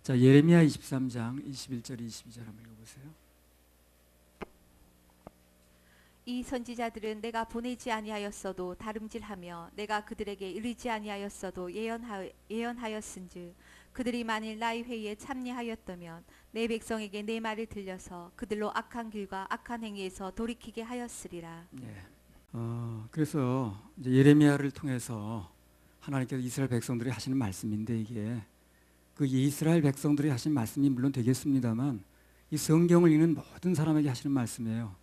자, 예레미야 23장 21절 22절 한번 읽어보세요. 이 선지자들은 내가 보내지 아니하였어도 다름질하며 내가 그들에게 이르지 아니하였어도 예언하였은즉 그들이 만일 나의 회의에 참여하였다면 내 백성에게 내 말을 들려서 그들로 악한 길과 악한 행위에서 돌이키게 하였으리라. 예. 그래서 이제 예레미야를 통해서 하나님께서 이스라엘 백성들이 하시는 말씀인데, 이게 그 이스라엘 백성들이 하신 말씀이 물론 되겠습니다만 이 성경을 읽는 모든 사람에게 하시는 말씀이에요.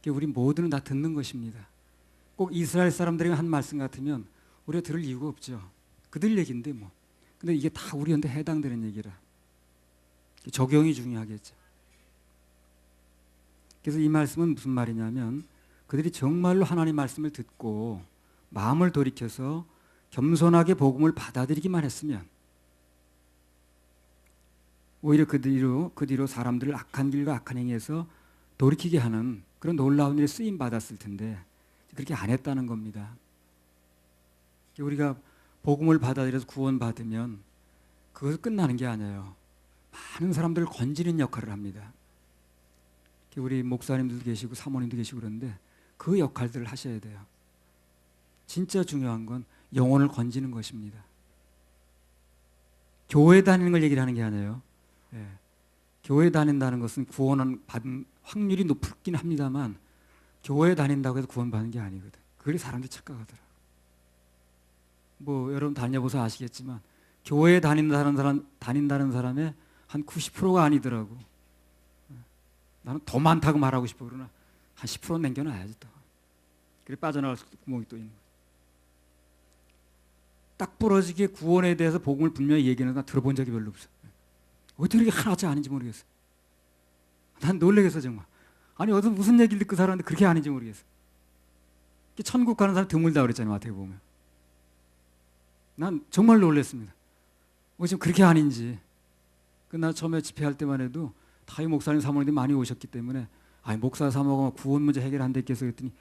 우리 모두는 다 듣는 것입니다. 꼭 이스라엘 사람들이 한 말씀 같으면 우리가 들을 이유가 없죠. 그들 얘기인데 뭐. 근데 이게 다 우리한테 해당되는 얘기라 적용이 중요하겠죠. 그래서 이 말씀은 무슨 말이냐면, 그들이 정말로 하나님 말씀을 듣고 마음을 돌이켜서 겸손하게 복음을 받아들이기만 했으면 오히려 그 뒤로 사람들을 악한 길과 악한 행위에서 돌이키게 하는 그런 놀라운 일에 쓰임 받았을 텐데 그렇게 안 했다는 겁니다. 우리가 복음을 받아들여서 구원받으면 그것은 끝나는 게 아니에요. 많은 사람들을 건지는 역할을 합니다. 우리 목사님들도 계시고 사모님도 계시고 그런데 그 역할들을 하셔야 돼요. 진짜 중요한 건 영혼을 건지는 것입니다. 교회 다니는 걸 얘기를 하는 게 아니에요. 예. 교회 다닌다는 것은 구원 받은 확률이 높긴 합니다만 교회 다닌다고 해서 구원받는 게 아니거든. 그게 사람들이 착각하더라고. 뭐 여러분 다녀보서 아시겠지만 교회 다닌다는 사람의 한 90%가 아니더라고. 나는 더 많다고 말하고 싶어. 그러나 한 10% 남겨놔야지 또. 그래 빠져나갈 구멍이 또 있는 거야. 딱 부러지게 구원에 대해서 복음을 분명히 얘기하는 건 들어본 적이 별로 없어. 어떻게 이렇게 하나같이 아닌지 모르겠어. 난 놀라겠어 정말. 아니 어디서 무슨 얘기를 듣고 살았는데 그렇게 아닌지 모르겠어. 천국 가는 사람 드물다 그랬잖아요, 어떻게 보면. 난 정말 놀랐습니다. 지금 그렇게 아닌지. 나 처음에 집회할 때만 해도 타이 목사님 사모님들이 많이 오셨기 때문에 목사 사모가 구원 문제 해결한다겠어 그랬더니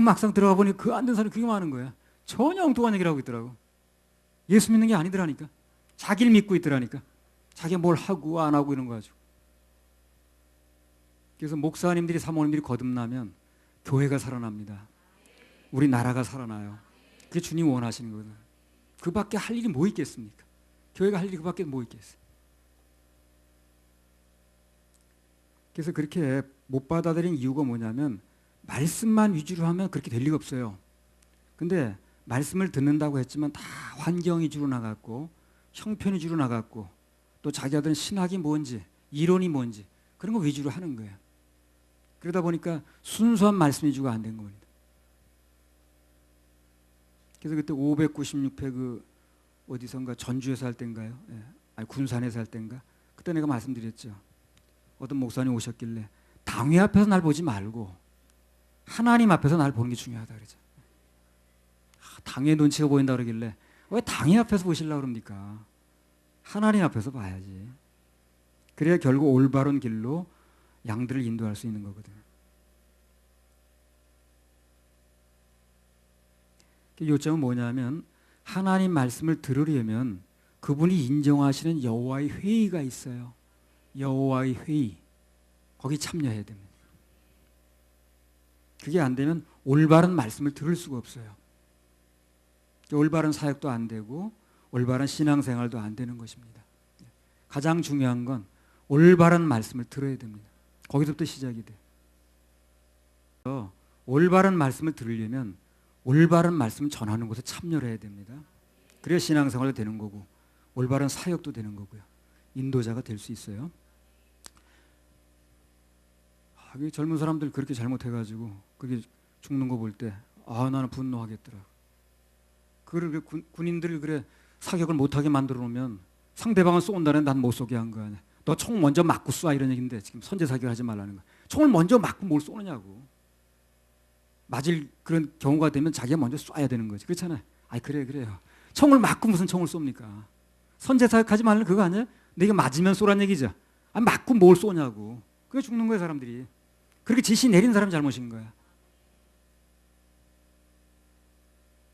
막상 들어가 보니 그 안 된 사람이 그게 많은 거야. 전혀 엉뚱한 얘기를 하고 있더라고. 예수 믿는 게 아니더라니까. 자기를 믿고 있더라니까. 자기가 뭘 하고 안 하고 이런 거 가지고. 그래서 목사님들이 사모님들이 거듭나면 교회가 살아납니다. 우리 나라가 살아나요. 그게 주님 원하시는 거거든. 그 밖에 할 일이 뭐 있겠습니까? 교회가 할 일이 그 밖에 뭐 있겠어요? 그래서 그렇게 못 받아들인 이유가 뭐냐면 말씀만 위주로 하면 그렇게 될 리가 없어요. 근데 말씀을 듣는다고 했지만 다 환경 위주로 나갔고 형편 위주로 나갔고 또 자기들은 신학이 뭔지 이론이 뭔지 그런 거 위주로 하는 거예요. 그러다 보니까 순수한 말씀 위주가 안 된 겁니다. 그래서 그때 596회 그 어디선가 전주에서 할 때인가요? 군산에서 할 때인가? 그때 내가 말씀드렸죠. 어떤 목사님 오셨길래 당회 앞에서 날 보지 말고 하나님 앞에서 날 보는 게 중요하다 그러죠. 당회 눈치가 보인다 그러길래 왜 당회 앞에서 보시려고 그럽니까? 하나님 앞에서 봐야지. 그래야 결국 올바른 길로 양들을 인도할 수 있는 거거든요. 요점은 뭐냐면 하나님 말씀을 들으려면 그분이 인정하시는 여호와의 회의가 있어요. 여호와의 회의. 거기 참여해야 됩니다. 그게 안 되면 올바른 말씀을 들을 수가 없어요. 올바른 사역도 안 되고 올바른 신앙생활도 안 되는 것입니다. 가장 중요한 건 올바른 말씀을 들어야 됩니다. 거기서부터 시작이 돼요. 올바른 말씀을 들으려면 올바른 말씀을 전하는 곳에 참여를 해야 됩니다. 그래야 신앙생활도 되는 거고 올바른 사역도 되는 거고요. 인도자가 될 수 있어요. 젊은 사람들 그렇게 잘못해가지고 그렇게 죽는 거 볼 때 나는 분노하겠더라. 그걸 군인들을 그래 사격을 못하게 만들어 놓으면 상대방을 쏜다는 난 못 쏘게 한 거 아니야. 너 총 먼저 맞고 쏴 이런 얘기인데 지금 선제 사격을 하지 말라는 거야. 총을 먼저 맞고 뭘 쏘느냐고. 맞을 그런 경우가 되면 자기가 먼저 쏴야 되는 거지. 그렇잖아요. 그래요. 총을 맞고 무슨 총을 쏩니까? 선제 사격하지 말라는 그거 아니야? 내가 맞으면 쏘란 얘기죠. 맞고 뭘 쏘냐고. 그게 죽는 거예요, 사람들이. 그렇게 지시 내린 사람이 잘못인 거야.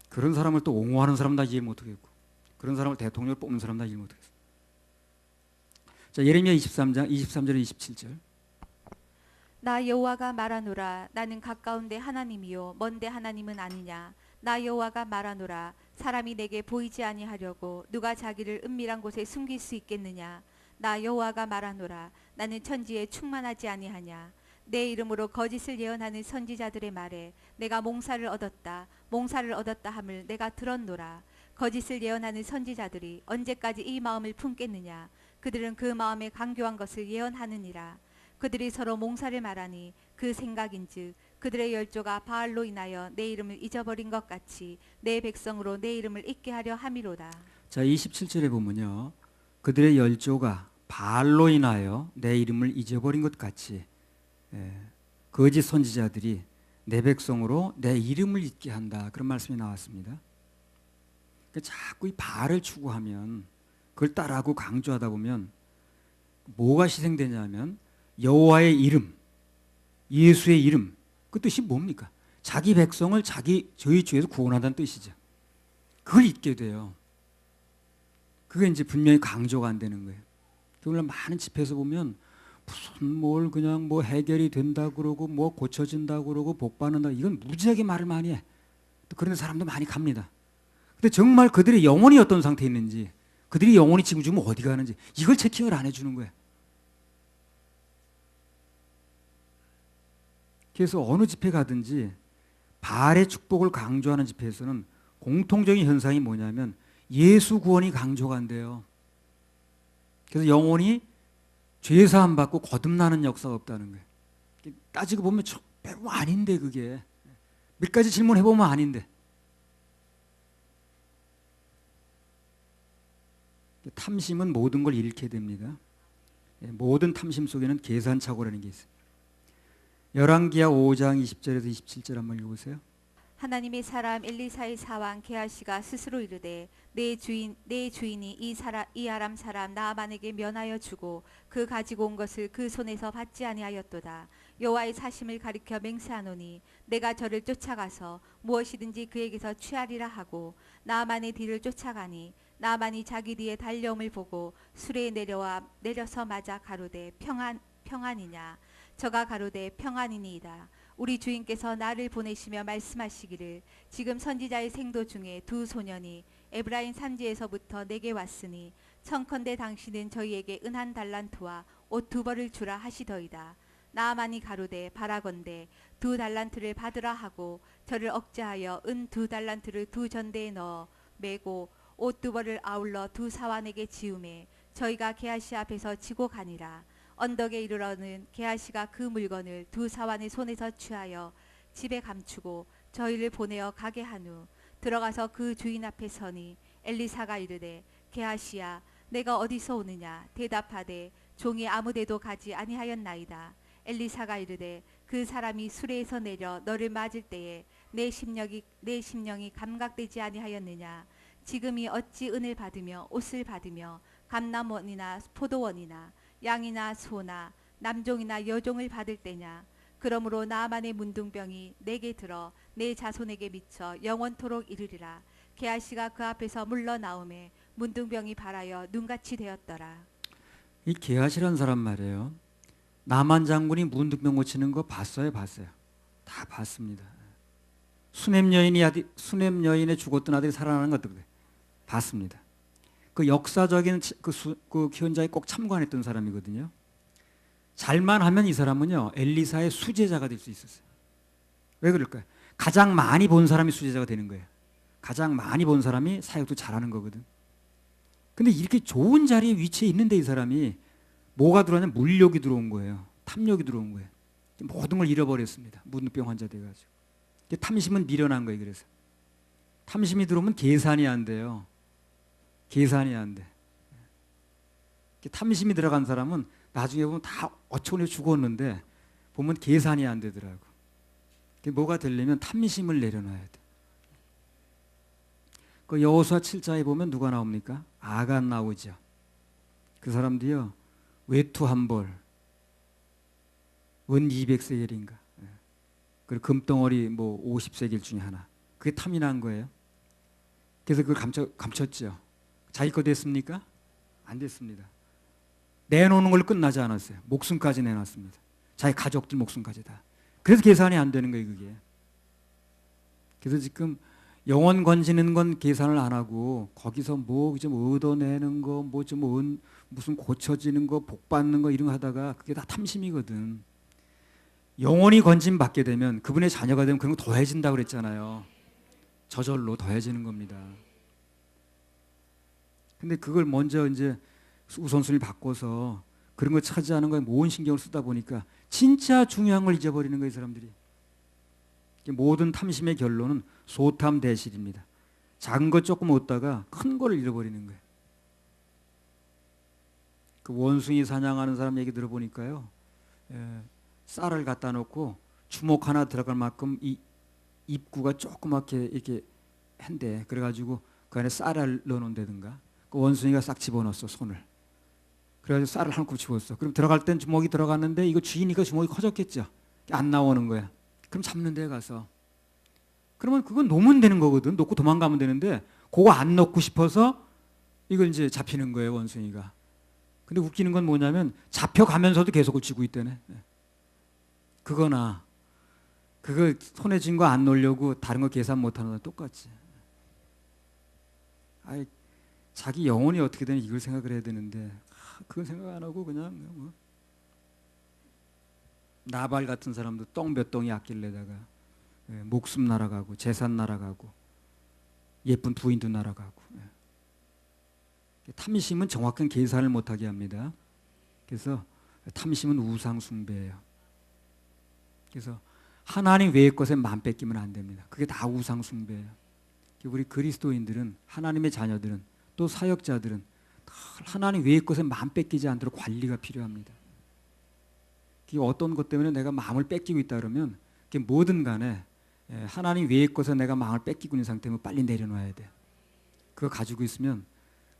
그런 사람을 또 옹호하는 사람 다 이해 못하겠고 그런 사람을 대통령을 뽑는 사람 다 이해 못하겠어. 자, 예레미야 23장 23절 27절. 나 여호와가 말하노라 나는 가까운데 하나님이요 먼데 하나님은 아니냐. 나 여호와가 말하노라 사람이 내게 보이지 아니하려고 누가 자기를 은밀한 곳에 숨길 수 있겠느냐. 나 여호와가 말하노라 나는 천지에 충만하지 아니하냐. 내 이름으로 거짓을 예언하는 선지자들의 말에 내가 몽사를 얻었다 함을 내가 들었노라. 거짓을 예언하는 선지자들이 언제까지 이 마음을 품겠느냐. 그들은 그 마음에 강교한 것을 예언하느니라. 그들이 서로 몽사를 말하니 그 생각인즉 그들의 열조가 바알로 인하여 내 이름을 잊어버린 것 같이 내 백성으로 내 이름을 잊게 하려 함이로다. 자, 27절에 보면요. 그들의 열조가 바알로 인하여 내 이름을 잊어버린 것 같이 거짓 선지자들이 내 백성으로 내 이름을 잊게 한다. 그런 말씀이 나왔습니다. 그러니까 자꾸 이 바알을 추구하면 그걸 따라하고 강조하다 보면 뭐가 희생되냐면 여호와의 이름, 예수의 이름, 그 뜻이 뭡니까? 자기 백성을 저희 주에서 구원한다는 뜻이죠. 그걸 잊게 돼요. 그게 이제 분명히 강조가 안 되는 거예요. 그걸 많은 집회에서 보면 무슨 뭘 그냥 뭐 해결이 된다 그러고 뭐 고쳐진다 그러고 복 받는다, 이건 무지하게 말을 많이 해. 또 그런 사람도 많이 갑니다. 근데 정말 그들의 영혼이 어떤 상태에 있는지, 그들이 영혼이 지금 어디 가는지 이걸 체킹을 안 해주는 거예요. 그래서 어느 집회 가든지 바알의 축복을 강조하는 집회에서는 공통적인 현상이 뭐냐면 예수 구원이 강조가 안 돼요. 그래서 영혼이 죄사함 받고 거듭나는 역사가 없다는 거예요. 따지고 보면 별로 아닌데, 그게 몇 가지 질문해 보면 아닌데. 탐심은 모든 걸 잃게 됩니다. 모든 탐심 속에는 계산착오라는 게 있어요. 열왕기하 5장 20절에서 27절 한번 읽어보세요. 하나님의 사람 엘리사의 사왕 게하시가 스스로 이르되 내 주인이 이 아람 사람 나아만에게 면하여 주고 그 가지고 온 것을 그 손에서 받지 아니하였도다. 여호와의 사심을 가리켜 맹세하노니 내가 저를 쫓아가서 무엇이든지 그에게서 취하리라 하고 나아만의 뒤를 쫓아가니 나아만이 자기 뒤에 달려옴을 보고 수레에 내려서 맞아 가로되 평안이냐. 저가 가로되 평안이니이다. 우리 주인께서 나를 보내시며 말씀하시기를 지금 선지자의 생도 중에 두 소년이 에브라임 산지에서부터 내게 왔으니 청컨대 당신은 저희에게 은 한 달란트와 옷 두 벌을 주라 하시더이다. 나아만이 가로되 바라건대 두 달란트를 받으라 하고 저를 억제하여 은 두 달란트를 두 전대에 넣어 메고 옷 두 벌을 아울러 두 사환에게 지우매 저희가 게하시 앞에서 지고 가니라. 언덕에 이르러는 게하시가 그 물건을 두 사환의 손에서 취하여 집에 감추고 저희를 보내어 가게 한 후 들어가서 그 주인 앞에 서니 엘리사가 이르되 게하시야 내가 어디서 오느냐. 대답하되 종이 아무데도 가지 아니하였나이다. 엘리사가 이르되 그 사람이 수레에서 내려 너를 맞을 때에 내 심령이 감각되지 아니하였느냐. 지금이 어찌 은을 받으며 옷을 받으며 감람원이나 포도원이나 양이나 소나 남종이나 여종을 받을 때냐. 그러므로 나아만의 문둥병이 내게 들어 내 자손에게 미쳐 영원토록 이르리라. 게하시가 그 앞에서 물러나오매 문둥병이 발하여 눈같이 되었더라. 이 게하시라는 사람 말이에요. 나만 장군이 문둥병 고치는 거 봤어요? 다 봤습니다. 수냄 여인의 죽었던 아들이 살아나는 거 어떻게 봤습니다. 그 역사적인 그 현장에 꼭 참관했던 사람이거든요. 잘만 하면 이 사람은요 엘리사의 수제자가 될 수 있었어요. 왜 그럴까요? 가장 많이 본 사람이 수제자가 되는 거예요. 가장 많이 본 사람이 사역도 잘하는 거거든. 근데 이렇게 좋은 자리에 위치해 있는데 이 사람이 뭐가 들어왔냐? 물욕이 들어온 거예요. 탐욕이 들어온 거예요. 모든 걸 잃어버렸습니다. 문둥병 환자 돼가지고. 탐심은 미련한 거예요. 그래서 탐심이 들어오면 계산이 안 돼요. 계산이 안 돼. 탐심이 들어간 사람은 나중에 보면 다 어처구니 죽었는데 보면 계산이 안 되더라고. 뭐가 되려면 탐심을 내려놔야 돼. 그 여호수아 7장에 보면 누가 나옵니까? 아간 나오죠. 그 사람도요 외투 한 벌, 은 200세겔인가, 그리고 금덩어리 뭐 50세겔 중에 하나. 그게 탐이 난 거예요. 그래서 그걸 감췄죠. 자기 거 됐습니까? 안 됐습니다. 내놓는 걸로 끝나지 않았어요. 목숨까지 내놨습니다. 자기 가족들 목숨까지 다. 그래서 계산이 안 되는 거예요, 그게. 그래서 지금 영혼 건지는 건 계산을 안 하고 거기서 뭐 좀 얻어내는 거, 뭐 좀 무슨 고쳐지는 거, 복 받는 거 이런 거 하다가 그게 다 탐심이거든. 영혼이 건짐 받게 되면 그분의 자녀가 되면 그런 거 더해진다고 그랬잖아요. 저절로 더해지는 겁니다. 근데 그걸 먼저 이제 우선순위 바꿔서 그런 거 차지하는 거에 모든 신경을 쓰다 보니까 진짜 중요한 걸 잊어버리는 거예요, 사람들이. 모든 탐심의 결론은 소탐 대실입니다. 작은 것 조금 얻다가 큰 거를 잃어버리는 거예요. 그 원숭이 사냥하는 사람 얘기 들어보니까요, 쌀을 갖다 놓고 주먹 하나 들어갈 만큼 이 입구가 조그맣게 이렇게 한대. 그래가지고 그 안에 쌀을 넣어놓는다든가. 그 원숭이가 싹 집어넣었어, 손을. 그래가지고 쌀을 한 컵 집었어. 그럼 들어갈 땐 주먹이 들어갔는데 이거 쥐니까 주먹이 커졌겠죠. 안 나오는 거야. 그럼 잡는 데 가서. 그러면 그건 놓으면 되는 거거든. 놓고 도망가면 되는데 그거 안 넣고 싶어서 이걸 이제 잡히는 거예요, 원숭이가. 근데 웃기는 건 뭐냐면 잡혀가면서도 계속 쥐고 있다네. 그거나 그거 손에 쥔 거 안 놓으려고 다른 거 계산 못하는 거랑 똑같지. 아이, 자기 영혼이 어떻게 되는 이걸 생각을 해야 되는데 그건 생각 안 하고 그냥 뭐. 나발 같은 사람도 똥 몇 덩이 아낄래다가 목숨 날아가고 재산 날아가고 예쁜 부인도 날아가고. 탐심은 정확한 계산을 못하게 합니다. 그래서 탐심은 우상 숭배예요. 그래서 하나님 외의 것에 마음 뺏기면 안 됩니다. 그게 다 우상 숭배예요. 우리 그리스도인들은, 하나님의 자녀들은, 또 사역자들은 하나님 외의 것에 마음 뺏기지 않도록 관리가 필요합니다. 어떤 것 때문에 내가 마음을 뺏기고 있다 그러면 뭐든 간에 하나님 외의 것에 내가 마음을 뺏기고 있는 상태면 빨리 내려놔야 돼. 그거 가지고 있으면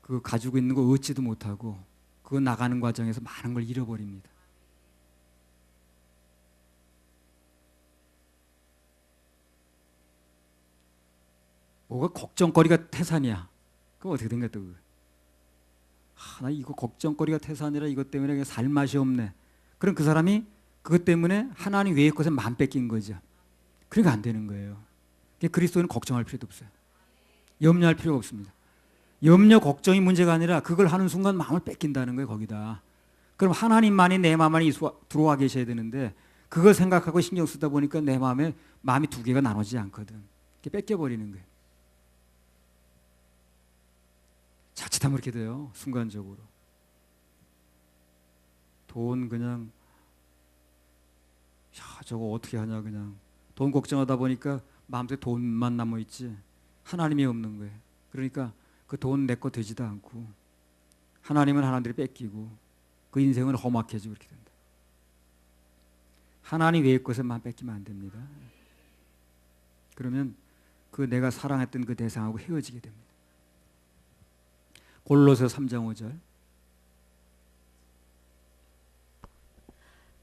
그거 가지고 있는 거 얻지도 못하고 그거 나가는 과정에서 많은 걸 잃어버립니다. 뭐가 걱정거리가 태산이야. 그럼 어떻게 된 거야 또? 나 이거 걱정거리가 태산이라 이것 때문에 그냥 살 맛이 없네. 그럼 그 사람이 그것 때문에 하나님 외의 것에 마음 뺏긴 거죠. 그러니까 안 되는 거예요. 그리스도인은 걱정할 필요도 없어요. 염려할 필요가 없습니다. 염려 걱정이 문제가 아니라 그걸 하는 순간 마음을 뺏긴다는 거예요, 거기다. 그럼 하나님만이 내 마음 안에 들어와 계셔야 되는데 그걸 생각하고 신경 쓰다 보니까 내 마음이 두 개가 나눠지지 않거든. 뺏겨버리는 거예요. 자칫하면 이렇게 돼요, 순간적으로. 돈 그냥 저거 어떻게 하냐, 그냥 돈 걱정하다 보니까 마음속에 돈만 남아있지 하나님이 없는 거예요. 그러니까 그 돈 내 거 되지도 않고 하나님은 하나님들이 뺏기고 그 인생은 험악해지고 이렇게 된다. 하나님 외의 것에만 뺏기면 안 됩니다. 그러면 그 내가 사랑했던 그 대상하고 헤어지게 됩니다. 골로새 3장 5절.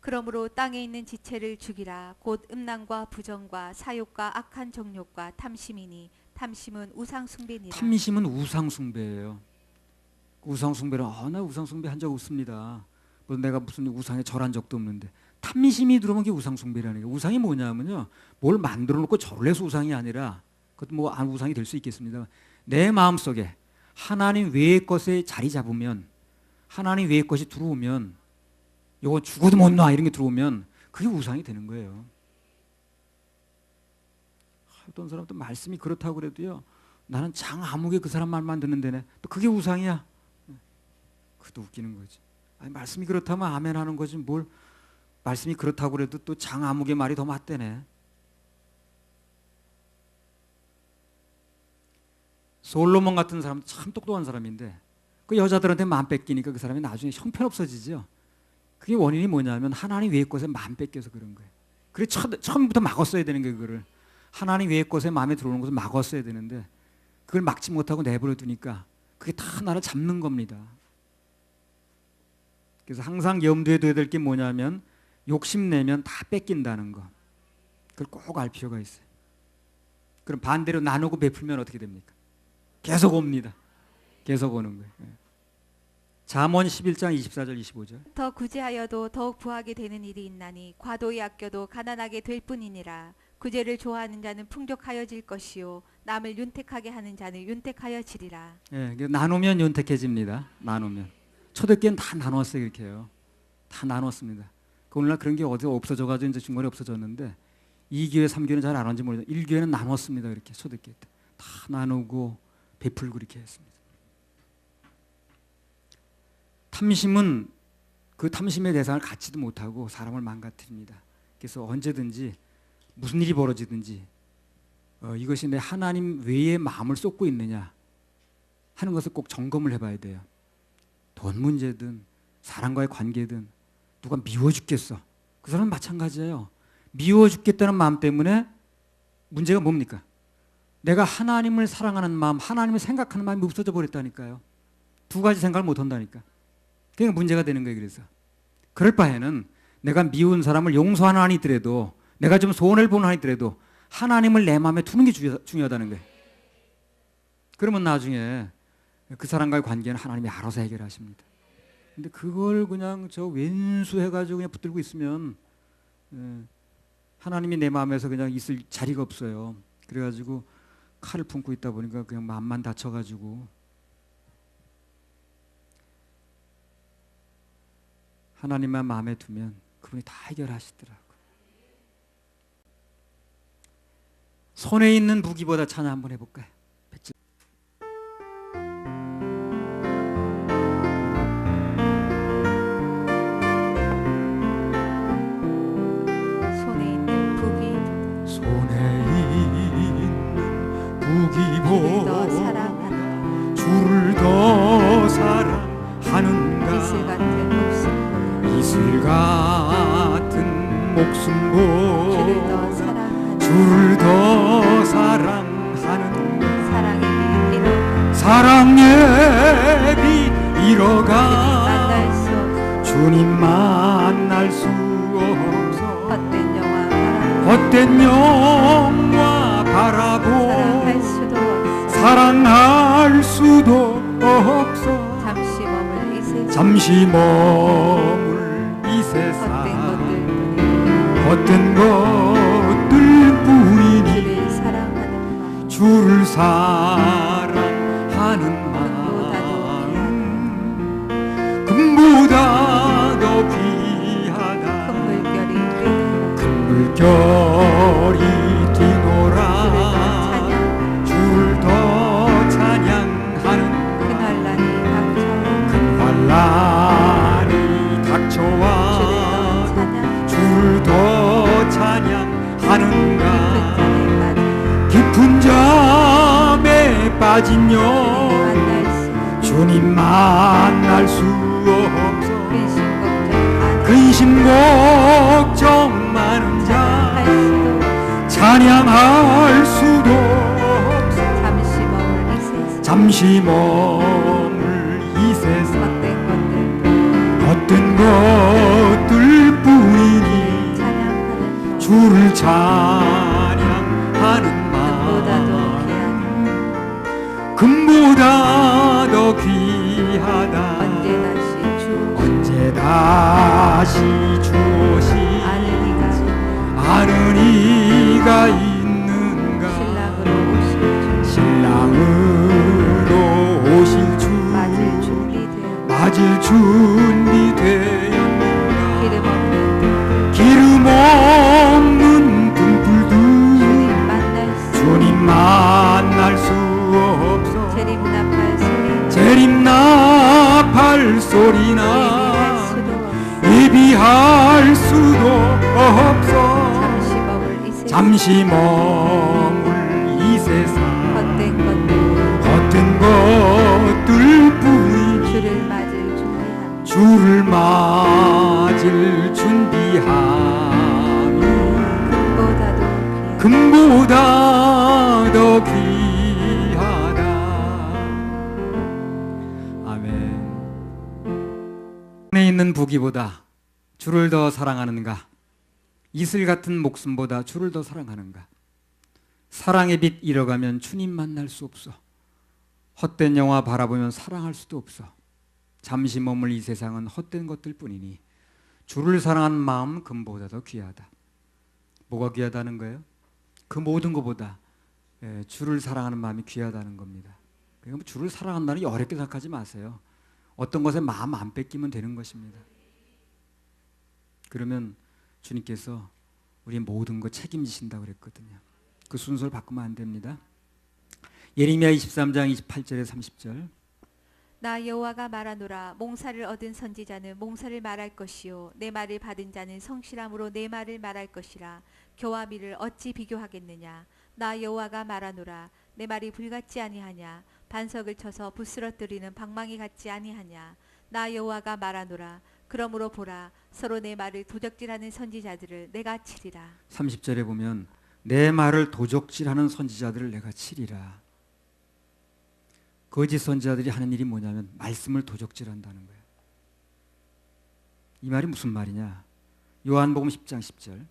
그러므로 땅에 있는 지체를 죽이라. 곧 음란과 부정과 사욕과 악한 정욕과 탐심이니 탐심은 우상 숭배니라. 탐심은 우상 숭배예요. 우상 숭배는 나 우상 숭배 한 적 없습니다. 뭐 내가 무슨 우상에 절한 적도 없는데. 탐심이 들어오면 그게 우상 숭배라는 거예요. 우상이 뭐냐면요, 뭘 만들어 놓고 절을 해서 우상이 아니라, 그것도 뭐 우상이 될 수 있겠습니다. 내 마음 속에 하나님 외의 것에 자리 잡으면, 하나님 외의 것이 들어오면, 이거 죽어도 못 놔 이런 게 들어오면 그게 우상이 되는 거예요. 어떤 사람도 말씀이 그렇다고 그래도요, 나는 장 아무개 그 사람 말만 듣는 데네, 또 그게 우상이야. 그것도 웃기는 거지. 아니, 말씀이 그렇다면 아멘 하는 거지, 뭘 말씀이 그렇다고 그래도 또 장 아무개 말이 더 맞대네. 솔로몬 같은 사람 참 똑똑한 사람인데 그 여자들한테 마음 뺏기니까 그 사람이 나중에 형편없어지죠. 그게 원인이 뭐냐면 하나님 외의 것에 마음 뺏겨서 그런 거예요. 그래 처음부터 막았어야 되는 거예요. 그거를 하나님 외의 것에 마음에 들어오는 것을 막았어야 되는데 그걸 막지 못하고 내버려 두니까 그게 다 나를 잡는 겁니다. 그래서 항상 염두에 둬야 될 게 뭐냐면 욕심내면 다 뺏긴다는 거. 그걸 꼭 알 필요가 있어요. 그럼 반대로 나누고 베풀면 어떻게 됩니까? 계속 옵니다. 계속 오는 거예요. 잠언 11장 24절 25절. 더 구제하여도 더욱 부하게 되는 일이 있나니 과도히 아껴도 가난하게 될 뿐이니라. 구제를 좋아하는 자는 풍족하여질 것이요 남을 윤택하게 하는 자는 윤택하여지리라. 예, 나누면 윤택해집니다. 나누면. 초대교회는 다 나눴어요. 이렇게 해요. 다 나눴습니다. 오늘날 그런 게 어디 없어져가지고 이제 중간에 없어졌는데 2교회, 3교회는 잘 안 하는지 모르겠는데 1교회는 나눴습니다. 이렇게 초대교회 때. 다 나누고 베풀고 이렇게 했습니다. 탐심은 그 탐심의 대상을 갖지도 못하고 사람을 망가뜨립니다. 그래서 언제든지 무슨 일이 벌어지든지 이것이 내 하나님 외에 마음을 쏟고 있느냐 하는 것을 꼭 점검을 해봐야 돼요. 돈 문제든 사람과의 관계든 누가 미워 죽겠어. 그 사람은 마찬가지예요. 미워 죽겠다는 마음 때문에 문제가 뭡니까? 내가 하나님을 사랑하는 마음, 하나님을 생각하는 마음이 없어져 버렸다니까요. 두 가지 생각을 못 한다니까. 그러니까 문제가 되는 거예요. 그래서 그럴 바에는 내가 미운 사람을 용서하는 한이 있더라도 내가 좀 소원을 보는 한이 있더라도 하나님을 내 마음에 두는 게 중요하다는 거예요. 그러면 나중에 그 사람과의 관계는 하나님이 알아서 해결하십니다. 근데 그걸 그냥 저 왼수해가지고 그냥 붙들고 있으면 하나님이 내 마음에서 그냥 있을 자리가 없어요. 그래가지고 칼을 품고 있다 보니까 그냥 마음만 다쳐가지고 하나님만 마음에 두면 그분이 다 해결하시더라고요. 손에 있는 무기보다 찬양 한번 해볼까요? 손에 있는 북이 손에 있는 주를 더 무기보다 사랑하는 주를 더 사랑하는가 이슬 같은 목숨보다 이슬 같은 목숨보다 주를 더 주를 더 사랑하는 사랑하는가 사랑의 빛 잃어가 사랑의 빛 잃어가 주님 만날 수 없어 헛된 영화 바라보 사랑할 수도 없어 잠시 머물 이 세상 헛된 것들뿐이니 주를 사랑하는 마음 금보다 더 귀하다 큰 물결이 뛰노라 주를 더 찬양하는 큰 환란이 닥쳐와 주를 더 찬양하는가 깊은 잠에 빠진 영 주님 만날 수 없어 근심 걱정 많은 자 찬양할 수도 없어 잠시 머물 이 세상 헛된 것들뿐이니 주를 찬양하는 마음 금보다 더 귀하다 언제 다시 주오시 아는 이가 있는가 신랑으로 오실 주 맞을 준비되었는가 기름 없는 등불들 주님 만날 수 없어 재림나팔 소리나 예비할 수도 없어 잠시 머물 이 세상 헛된 것들뿐이니 주를 맞을 준비함이 금보다 더 귀하다. 아멘. 손에 있는 부귀보다 주를 더 사랑하는가? 이슬 같은 목숨보다 주를 더 사랑하는가? 사랑의 빛 잃어가면 주님 만날 수 없어. 헛된 영화 바라보면 사랑할 수도 없어. 잠시 머물 이 세상은 헛된 것들 뿐이니 주를 사랑하는 마음 금보다 더 귀하다. 뭐가 귀하다는 거예요? 그 모든 것보다 주를 사랑하는 마음이 귀하다는 겁니다. 그러니까 주를 사랑한다는 게 어렵게 생각하지 마세요. 어떤 것에 마음 안 뺏기면 되는 것입니다. 그러면 주님께서 우리 모든 거 책임지신다고 그랬거든요. 그 순서를 바꾸면 안 됩니다. 예레미야 23장 28절에 30절. 나 여호와가 말하노라. 몽사를 얻은 선지자는 몽사를 말할 것이요 내 말을 받은 자는 성실함으로 내 말을 말할 것이라. 겨와 미를 어찌 비교하겠느냐. 나 여호와가 말하노라. 내 말이 불같지 아니하냐. 반석을 쳐서 부스러뜨리는 방망이 같지 아니하냐. 나 여호와가 말하노라. 그러므로 보라. 서로 내 말을 도적질하는 선지자들을 내가 치리라. 30절에 보면 내 말을 도적질하는 선지자들을 내가 치리라. 거짓 선지자들이 하는 일이 뭐냐면 말씀을 도적질한다는 거예요. 이 말이 무슨 말이냐? 요한복음 10장 10절.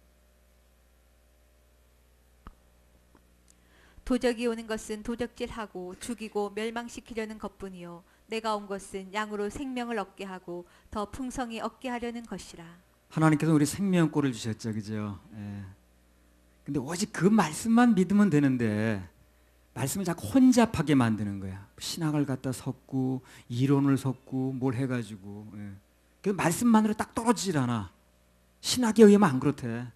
도적이 오는 것은 도적질하고 죽이고 멸망시키려는 것뿐이요 내가 온 것은 양으로 생명을 얻게 하고 더 풍성히 얻게 하려는 것이라. 하나님께서 우리 생명꼴을 주셨죠, 그죠? 예. 근데 오직 그 말씀만 믿으면 되는데 말씀을 자꾸 혼잡하게 만드는 거야. 신학을 갖다 섞고 이론을 섞고 뭘 해가지고. 예. 그 말씀만으로 딱 떨어지질 않아. 신학에 의하면 안 그렇대.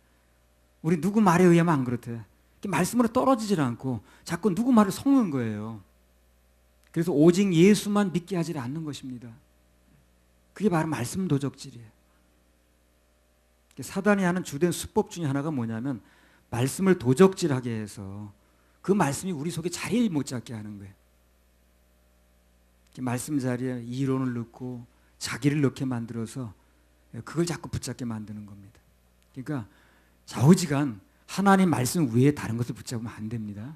우리 누구 말에 의하면 안 그렇대. 말씀으로 떨어지질 않고 자꾸 누구 말을 섞는 거예요. 그래서 오직 예수만 믿게 하지 않는 것입니다. 그게 바로 말씀 도적질이에요. 사단이 하는 주된 수법 중에 하나가 뭐냐면 말씀을 도적질하게 해서 그 말씀이 우리 속에 자리를 못 잡게 하는 거예요. 말씀 자리에 이론을 넣고 자기를 넣게 만들어서 그걸 자꾸 붙잡게 만드는 겁니다. 그러니까 좌우지간 하나님 말씀 외에 다른 것을 붙잡으면 안 됩니다.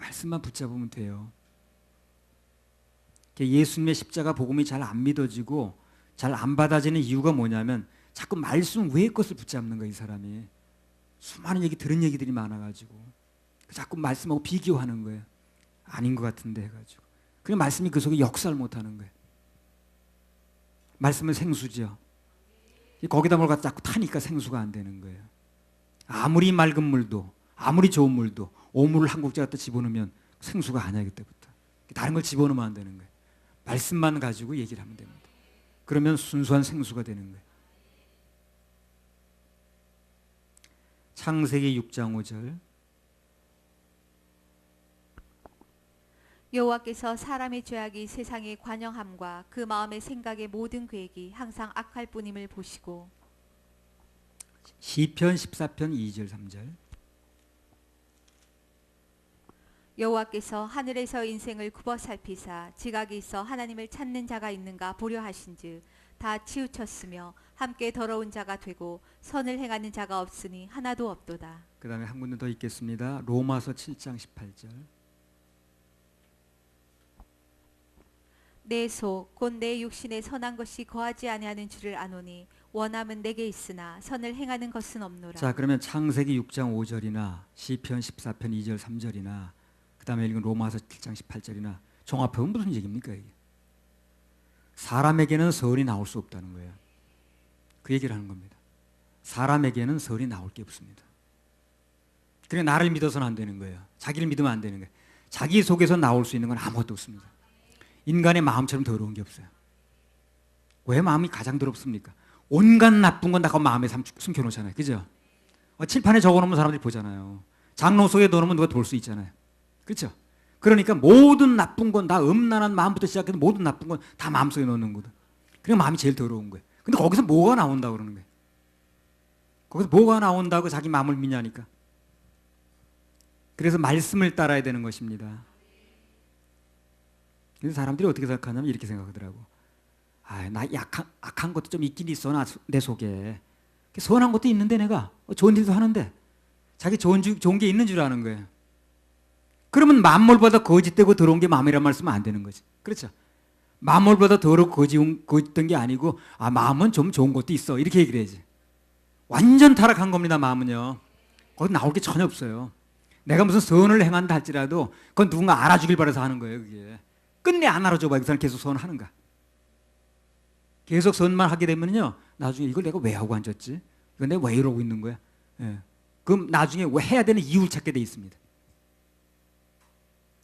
말씀만 붙잡으면 돼요. 예수님의 십자가 복음이 잘 안 믿어지고 잘 안 받아지는 이유가 뭐냐면 자꾸 말씀 외의 것을 붙잡는 거예요. 이 사람이 수많은 얘기 들은 얘기들이 많아가지고 자꾸 말씀하고 비교하는 거예요. 아닌 것 같은데 해가지고 그냥 말씀이 그 속에 역사를 못하는 거예요. 말씀은 생수죠. 거기다 뭘 갖다 자꾸 타니까 생수가 안 되는 거예요. 아무리 맑은 물도 아무리 좋은 물도 오물을 한 국자 갖다 집어넣으면 생수가 아니야. 그때부터 다른 걸 집어넣으면 안 되는 거예요. 말씀만 가지고 얘기를 하면 됩니다. 그러면 순수한 생수가 되는 거예요. 창세기 6장 5절. 여호와께서 사람의 죄악이 세상에 관영함과 그 마음의 생각의 모든 계획이 항상 악할 뿐임을 보시고. 시편 14편 2절 3절. 여호와께서 하늘에서 인생을 굽어 살피사 지각이 있어 하나님을 찾는 자가 있는가 보려 하신즉 다 치우쳤으며 함께 더러운 자가 되고 선을 행하는 자가 없으니 하나도 없도다. 그 다음에 한 군데 더 읽겠습니다. 로마서 7장 18절. 내 속 곧 내 육신에 선한 것이 거하지 아니하는 줄을 아노니 원함은 내게 있으나 선을 행하는 것은 없노라. 자, 그러면 창세기 6장 5절이나 시편 14편 2절 3절이나 그 다음에 읽은 로마서 7장 18절이나 종합하면 무슨 얘기입니까? 이게? 사람에게는 선이 나올 수 없다는 거예요. 그 얘기를 하는 겁니다. 사람에게는 선이 나올 게 없습니다. 그래 나를 믿어서는 안 되는 거예요. 자기를 믿으면 안 되는 거예요. 자기 속에서 나올 수 있는 건 아무것도 없습니다. 인간의 마음처럼 더러운 게 없어요. 왜 마음이 가장 더럽습니까? 온갖 나쁜 건 다 마음에 숨겨놓잖아요. 그죠? 칠판에 적어놓으면 사람들이 보잖아요. 장롱 속에 넣어놓으면 누가 볼 수 있잖아요. 그렇죠? 그러니까 모든 나쁜 건 다 음란한 마음부터 시작해서 모든 나쁜 건 다 마음속에 넣는 거다. 그러니까 마음이 제일 더러운 거예요. 근데 거기서 뭐가 나온다고 그러는 거예요? 거기서 뭐가 나온다고 자기 마음을 미냐니까. 그래서 말씀을 따라야 되는 것입니다. 그래서 사람들이 어떻게 생각하냐면 이렇게 생각하더라고. 나 악한 것도 좀 있긴 있어. 내 속에. 선한 것도 있는데 내가 좋은 일도 하는데 자기 좋은 게 있는 줄 아는 거예요. 그러면 만물보다 거짓되고 더러운 게 마음이란 말 쓰면 안 되는 거지. 그렇죠? 만물보다 더럽고 거짓된 게 아니고 마음은 좀 좋은 것도 있어. 이렇게 얘기를 해야지. 완전 타락한 겁니다. 마음은요. 거기 나올 게 전혀 없어요. 내가 무슨 선을 행한다 할지라도 그건 누군가 알아주길 바라서 하는 거예요. 그게. 끝내 안 알아줘봐. 그 사람 계속 선하는가? 계속 선만 하게 되면요, 나중에 이걸 내가 왜 하고 앉았지? 이거 내가 왜 이러고 있는 거야? 예. 그럼 나중에 왜 해야 되는 이유를 찾게 돼 있습니다.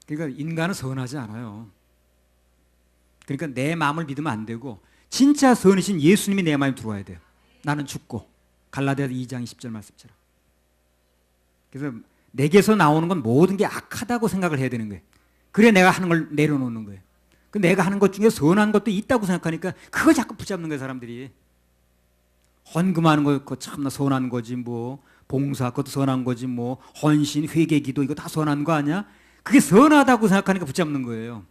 그러니까 인간은 선하지 않아요. 그러니까 내 마음을 믿으면 안 되고 진짜 선이신 예수님이 내 마음에 들어와야 돼요. 나는 죽고. 갈라디아서 2장 20절 말씀처럼. 그래서 내게서 나오는 건 모든 게 악하다고 생각을 해야 되는 거예요. 그래 내가 하는 걸 내려놓는 거예요. 그 내가 하는 것 중에 선한 것도 있다고 생각하니까 그거 자꾸 붙잡는 거예요, 사람들이. 헌금하는 거 그거 참나 선한 거지 뭐. 봉사 그것도 선한 거지 뭐. 헌신, 회개, 기도 이거 다 선한 거 아니야? 그게 선하다고 생각하니까 붙잡는 거예요.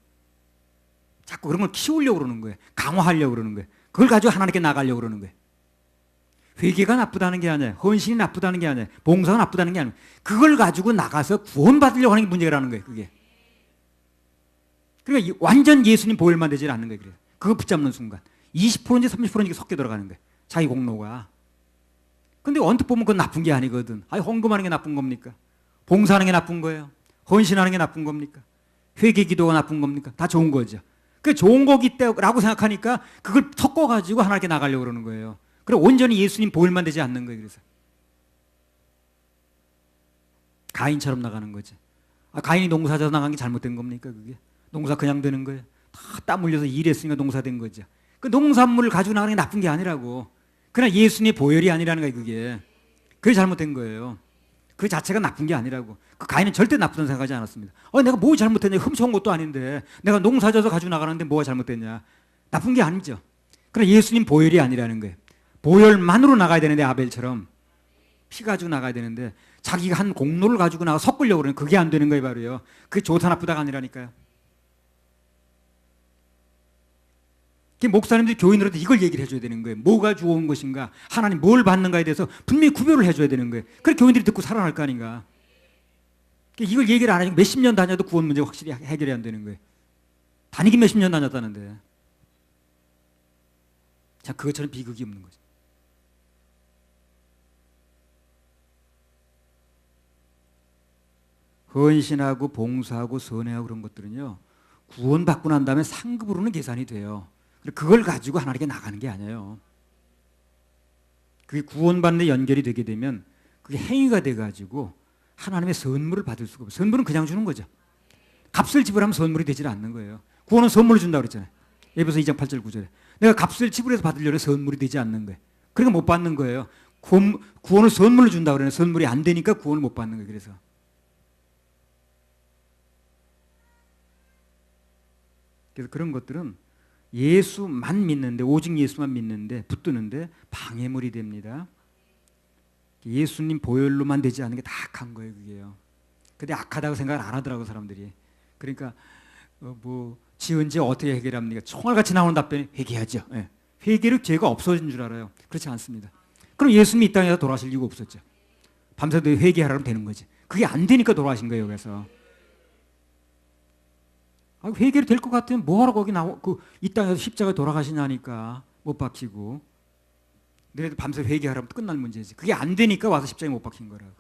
자꾸 그런 걸 키우려고 그러는 거예요. 강화하려고 그러는 거예요. 그걸 가지고 하나님께 나가려고 그러는 거예요. 회개가 나쁘다는 게 아니에요. 헌신이 나쁘다는 게 아니에요. 봉사가 나쁘다는 게 아니에요. 그걸 가지고 나가서 구원받으려고 하는 게 문제라는 거예요. 그게. 그러니까 완전 예수님 보혈만 되지 않는 거예요. 그래서 그거 붙잡는 순간 20%인지 30%인지 섞여 들어가는 거예요. 자기 공로가. 근데 언뜻 보면 그건 나쁜 게 아니거든. 아니 헌금하는 게 나쁜 겁니까? 봉사하는 게 나쁜 거예요? 헌신하는 게 나쁜 겁니까? 회개 기도가 나쁜 겁니까? 다 좋은 거죠. 그 좋은 거기 때라고 생각하니까 그걸 섞어가지고 하나님께 나가려고 그러는 거예요. 그래 온전히 예수님 보혈만 되지 않는 거예요. 그래서 가인처럼 나가는 거지. 가인이 농사져서 나간 게 잘못된 겁니까? 그게 농사 그냥 되는 거예요. 다 땀 흘려서 일했으니까 농사된 거죠. 그 농산물을 가지고 나가는 게 나쁜 게 아니라고. 그러나 예수님의 보혈이 아니라는 거예요. 그게 잘못된 거예요. 그 자체가 나쁜 게 아니라고. 그 가인은 절대 나쁘다고 생각하지 않았습니다. 내가 뭐 잘못했냐? 훔쳐온 것도 아닌데 내가 농사져서 가지고 나가는데 뭐가 잘못됐냐? 나쁜 게 아니죠. 그러나 예수님 보혈이 아니라는 거예요. 보혈만으로 나가야 되는데 아벨처럼 피 가지고 나가야 되는데 자기가 한 공로를 가지고 나가 섞으려고 그러는 그게 안 되는 거예요. 바로요. 그게 좋다 나쁘다가 아니라니까요. 목사님들이 교인으로도 이걸 얘기를 해줘야 되는 거예요. 뭐가 좋은 것인가, 하나님 뭘 받는가에 대해서 분명히 구별을 해줘야 되는 거예요. 그래 교인들이 듣고 살아날 거 아닌가. 이걸 얘기를 안 하니까 몇십 년 다녀도 구원 문제가 확실히 해결이 안 되는 거예요. 다니긴 몇십 년 다녔다는데. 자, 그것처럼 비극이 없는 거죠. 헌신하고 봉사하고 선회하고 그런 것들은요, 구원받고 난 다음에 상급으로는 계산이 돼요. 그걸 가지고 하나님께 나가는 게 아니에요. 그게 구원받는 데 연결이 되게 되면 그게 행위가 돼가지고 하나님의 선물을 받을 수가 없어요. 선물은 그냥 주는 거죠. 값을 지불하면 선물이 되질 않는 거예요. 구원은 선물을 준다고 그랬잖아요. 에베소 2장 8절 9절에. 내가 값을 지불해서 받으려면 선물이 되지 않는 거예요. 그러니까 못 받는 거예요. 구원을 선물로 준다고 그러는데 선물이 안 되니까 구원을 못 받는 거예요. 그래서 그런 것들은 예수만 믿는데, 오직 예수만 믿는데 붙드는데 방해물이 됩니다. 예수님 보혈로만 되지 않는 게 다 악한 거예요. 그게요. 근데 악하다고 생각을 안 하더라고 사람들이. 그러니까 지은 죄 어떻게 해결합니까? 총알같이 나오는 답변이 회개하죠. 예. 회개로 죄가 없어진 줄 알아요. 그렇지 않습니다. 그럼 예수님이 이 땅에서 돌아가실 이유가 없었죠. 밤새도 회개하라면 되는 거지. 그게 안 되니까 돌아가신 거예요. 그래서 회개를 될 것 같으면 뭐하러 거기 이 땅에서 십자가에 돌아가시냐니까. 못 박히고. 너희들 밤새 회개하라면 끝날 문제지. 그게 안 되니까 와서 십자가에 못 박힌 거라고.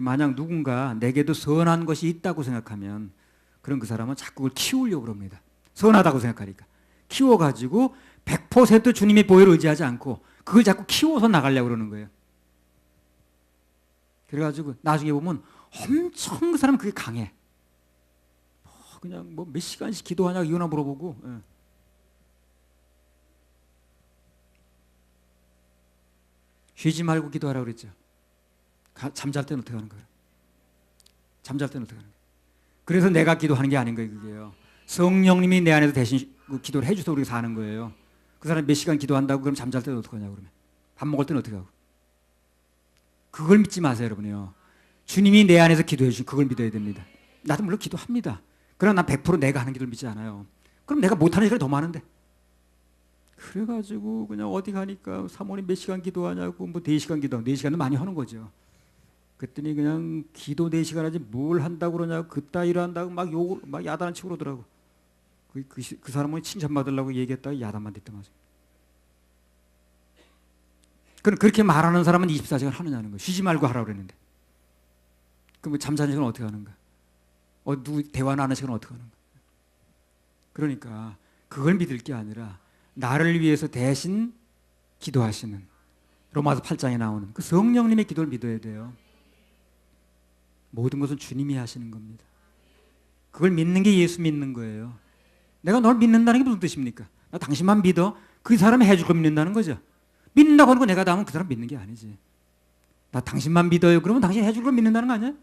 만약 누군가 내게도 선한 것이 있다고 생각하면 그런 그 사람은 자꾸 그걸 키우려고 합니다. 선하다고 생각하니까. 키워가지고 100% 주님의 보혈을 의지하지 않고 그걸 자꾸 키워서 나가려고 그러는 거예요. 그래가지고 나중에 보면 엄청 그 사람은 그게 강해. 그냥 몇 시간씩 기도하냐고 이거나 물어보고. 예. 쉬지 말고 기도하라고 그랬죠. 잠잘 때는 어떻게 하는 거예요? 잠잘 때는 어떻게 하는 거예요? 그래서 내가 기도하는 게 아닌 거예요. 그게요. 성령님이 내 안에서 대신 기도를 해주셔서 우리가 사는 거예요. 그 사람이 몇 시간 기도한다고 그럼 잠잘 때는 어떻게 하냐고 그러면. 밥 먹을 때는 어떻게 하고. 그걸 믿지 마세요 여러분요. 주님이 내 안에서 기도해 주신 그걸 믿어야 됩니다. 나도 물론 기도합니다. 그러나 난 100% 내가 하는 기도를 믿지 않아요. 그럼 내가 못하는 시간이 더 많은데. 그래가지고 그냥 어디 가니까 사모님 몇 시간 기도하냐고 4시간 기도하고 4시간은 많이 하는 거죠. 그랬더니 그냥 기도 4시간 하지 뭘 한다고 그러냐고 그따위로 한다고 막 욕을 막 야단을 치고 그러더라고. 그 사람은 칭찬받으려고 얘기했다가 야단만 듣던 거죠. 그럼 그렇게 말하는 사람은 24시간 하느냐는 거예요. 쉬지 말고 하라고 그랬는데. 그럼 잠자는 시간 어떻게 하는가? 누구 대화는 안 하시면 어떡하는 거야. 그러니까 그걸 믿을 게 아니라 나를 위해서 대신 기도하시는 로마서 8장에 나오는 그 성령님의 기도를 믿어야 돼요. 모든 것은 주님이 하시는 겁니다. 그걸 믿는 게 예수 믿는 거예요. 내가 널 믿는다는 게 무슨 뜻입니까? 나 당신만 믿어. 그 사람이 해줄 거 믿는다는 거죠. 믿는다고 하는 거 내가 다 하면 그 사람 믿는 게 아니지. 나 당신만 믿어요. 그러면 당신 해줄 걸 믿는다는 거 아니야?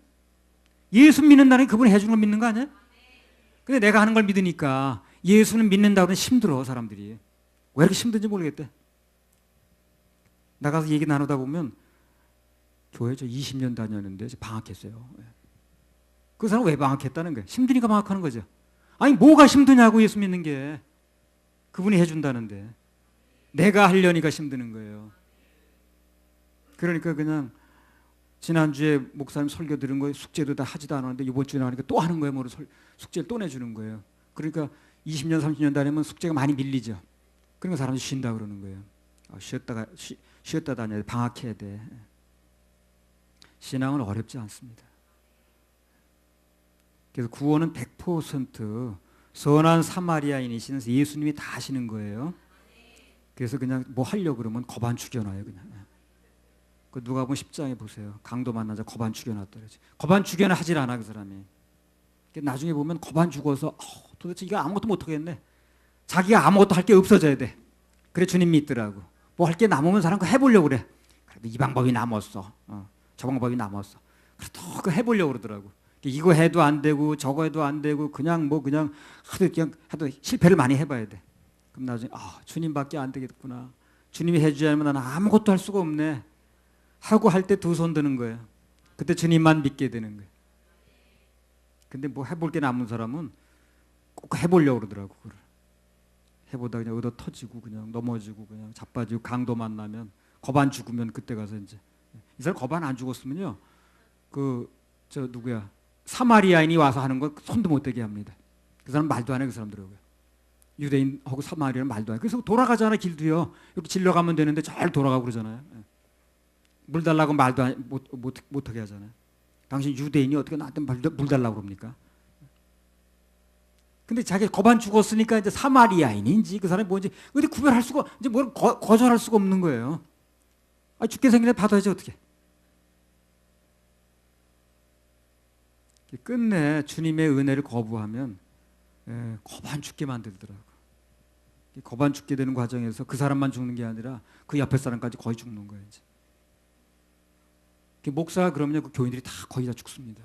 예수 믿는다는 게 그분이 해주는 걸 믿는 거 아니야? 근데 내가 하는 걸 믿으니까 예수는 믿는다고 하면 힘들어 사람들이. 왜 이렇게 힘든지 모르겠대. 나가서 얘기 나누다 보면 교회 저 20년 다녔는데 방학했어요. 그 사람 왜 방학했다는 거야? 힘드니까 방학하는 거죠. 아니 뭐가 힘드냐고 예수 믿는 게. 그분이 해준다는데 내가 하려니까 힘드는 거예요. 그러니까 그냥 지난주에 목사님 설교 들은 거 숙제도 다 하지도 않았는데 이번 주에 나가니까 또 하는 거예요. 숙제를 또 내주는 거예요. 그러니까 20년 30년 다니면 숙제가 많이 밀리죠. 그러니까 사람들이 쉰다 그러는 거예요. 쉬었다 다녀야 돼. 방학해야 돼. 신앙은 어렵지 않습니다. 그래서 구원은 100% 선한 사마리아인이신 예수님이 다 하시는 거예요. 그래서 그냥 뭐 하려고 그러면 거반 죽여놔요. 그냥. 그 누가 보면 10장에 보세요. 강도 만나자 거반 죽여놨다 그러지. 거반 죽여놔 하질 않아 그 사람이. 나중에 보면 거반 죽어서 도대체 이거 아무것도 못하겠네. 자기가 아무것도 할 게 없어져야 돼. 그래 주님 믿더라고. 뭐 할 게 남으면 사람 그거 해보려고 그래. 그래도 이 방법이 남았어. 저 방법이 남았어. 그래도 그거 해보려고 그러더라고. 이거 해도 안 되고 저거 해도 안 되고 그냥 하도 실패를 많이 해봐야 돼. 그럼 나중에 주님밖에 안 되겠구나. 주님이 해주지 않으면 나는 아무것도 할 수가 없네. 하고 할 때 두 손 드는 거예요. 그때 주님만 믿게 되는 거예요. 근데 뭐 해볼 게 남은 사람은 꼭 해보려고 그러더라고. 그걸. 해보다 그냥 얻어 터지고 그냥 넘어지고 그냥 자빠지고 강도 만나면 거반 죽으면 그때 가서 이제 이 사람 거반 안 죽었으면요. 저 누구야? 사마리아인이 와서 하는 거 손도 못 대게 합니다. 그 사람 말도 안 해 그 사람들하고요. 유대인하고 사마리아는 말도 안 해. 그래서 돌아가잖아 길도요. 이렇게 질러가면 되는데 잘 돌아가고 그러잖아요. 물 달라고 말도 못하게 하잖아요. 당신 유대인이 어떻게 나한테 물 달라고 그럽니까? 근데 자기 거반 죽었으니까 이제 사마리아인인지 그 사람이 뭔지 근데 구별할 수가 이제 뭘 거절할 수가 없는 거예요. 죽게 생기네 받아야지 어떻게? 끝내 주님의 은혜를 거부하면 거반 죽게 만들더라고. 거반 죽게 되는 과정에서 그 사람만 죽는 게 아니라 그 옆에 사람까지 거의 죽는 거예요. 이제. 목사가 그러면요 그 교인들이 다 거의 다 죽습니다.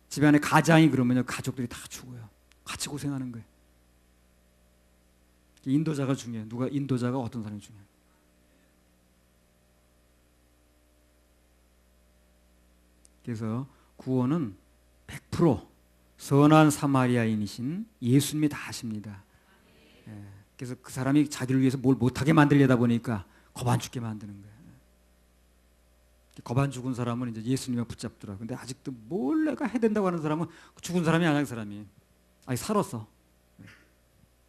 집안에 가장이 그러면요 가족들이 다 죽어요. 같이 고생하는 거예요. 인도자가 중요해요. 인도자가 어떤 사람이 중요해요. 그래서 구원은 100% 선한 사마리아인이신 예수님이 다 하십니다. 그래서 그 사람이 자기를 위해서 뭘 못하게 만들려다 보니까 거반 죽게 만드는 거예요. 거반 죽은 사람은 이제 예수님을 붙잡더라. 근데 아직도 뭘 내가 해야 된다고 하는 사람은 죽은 사람이 아니야 그 사람이. 아니 살았어.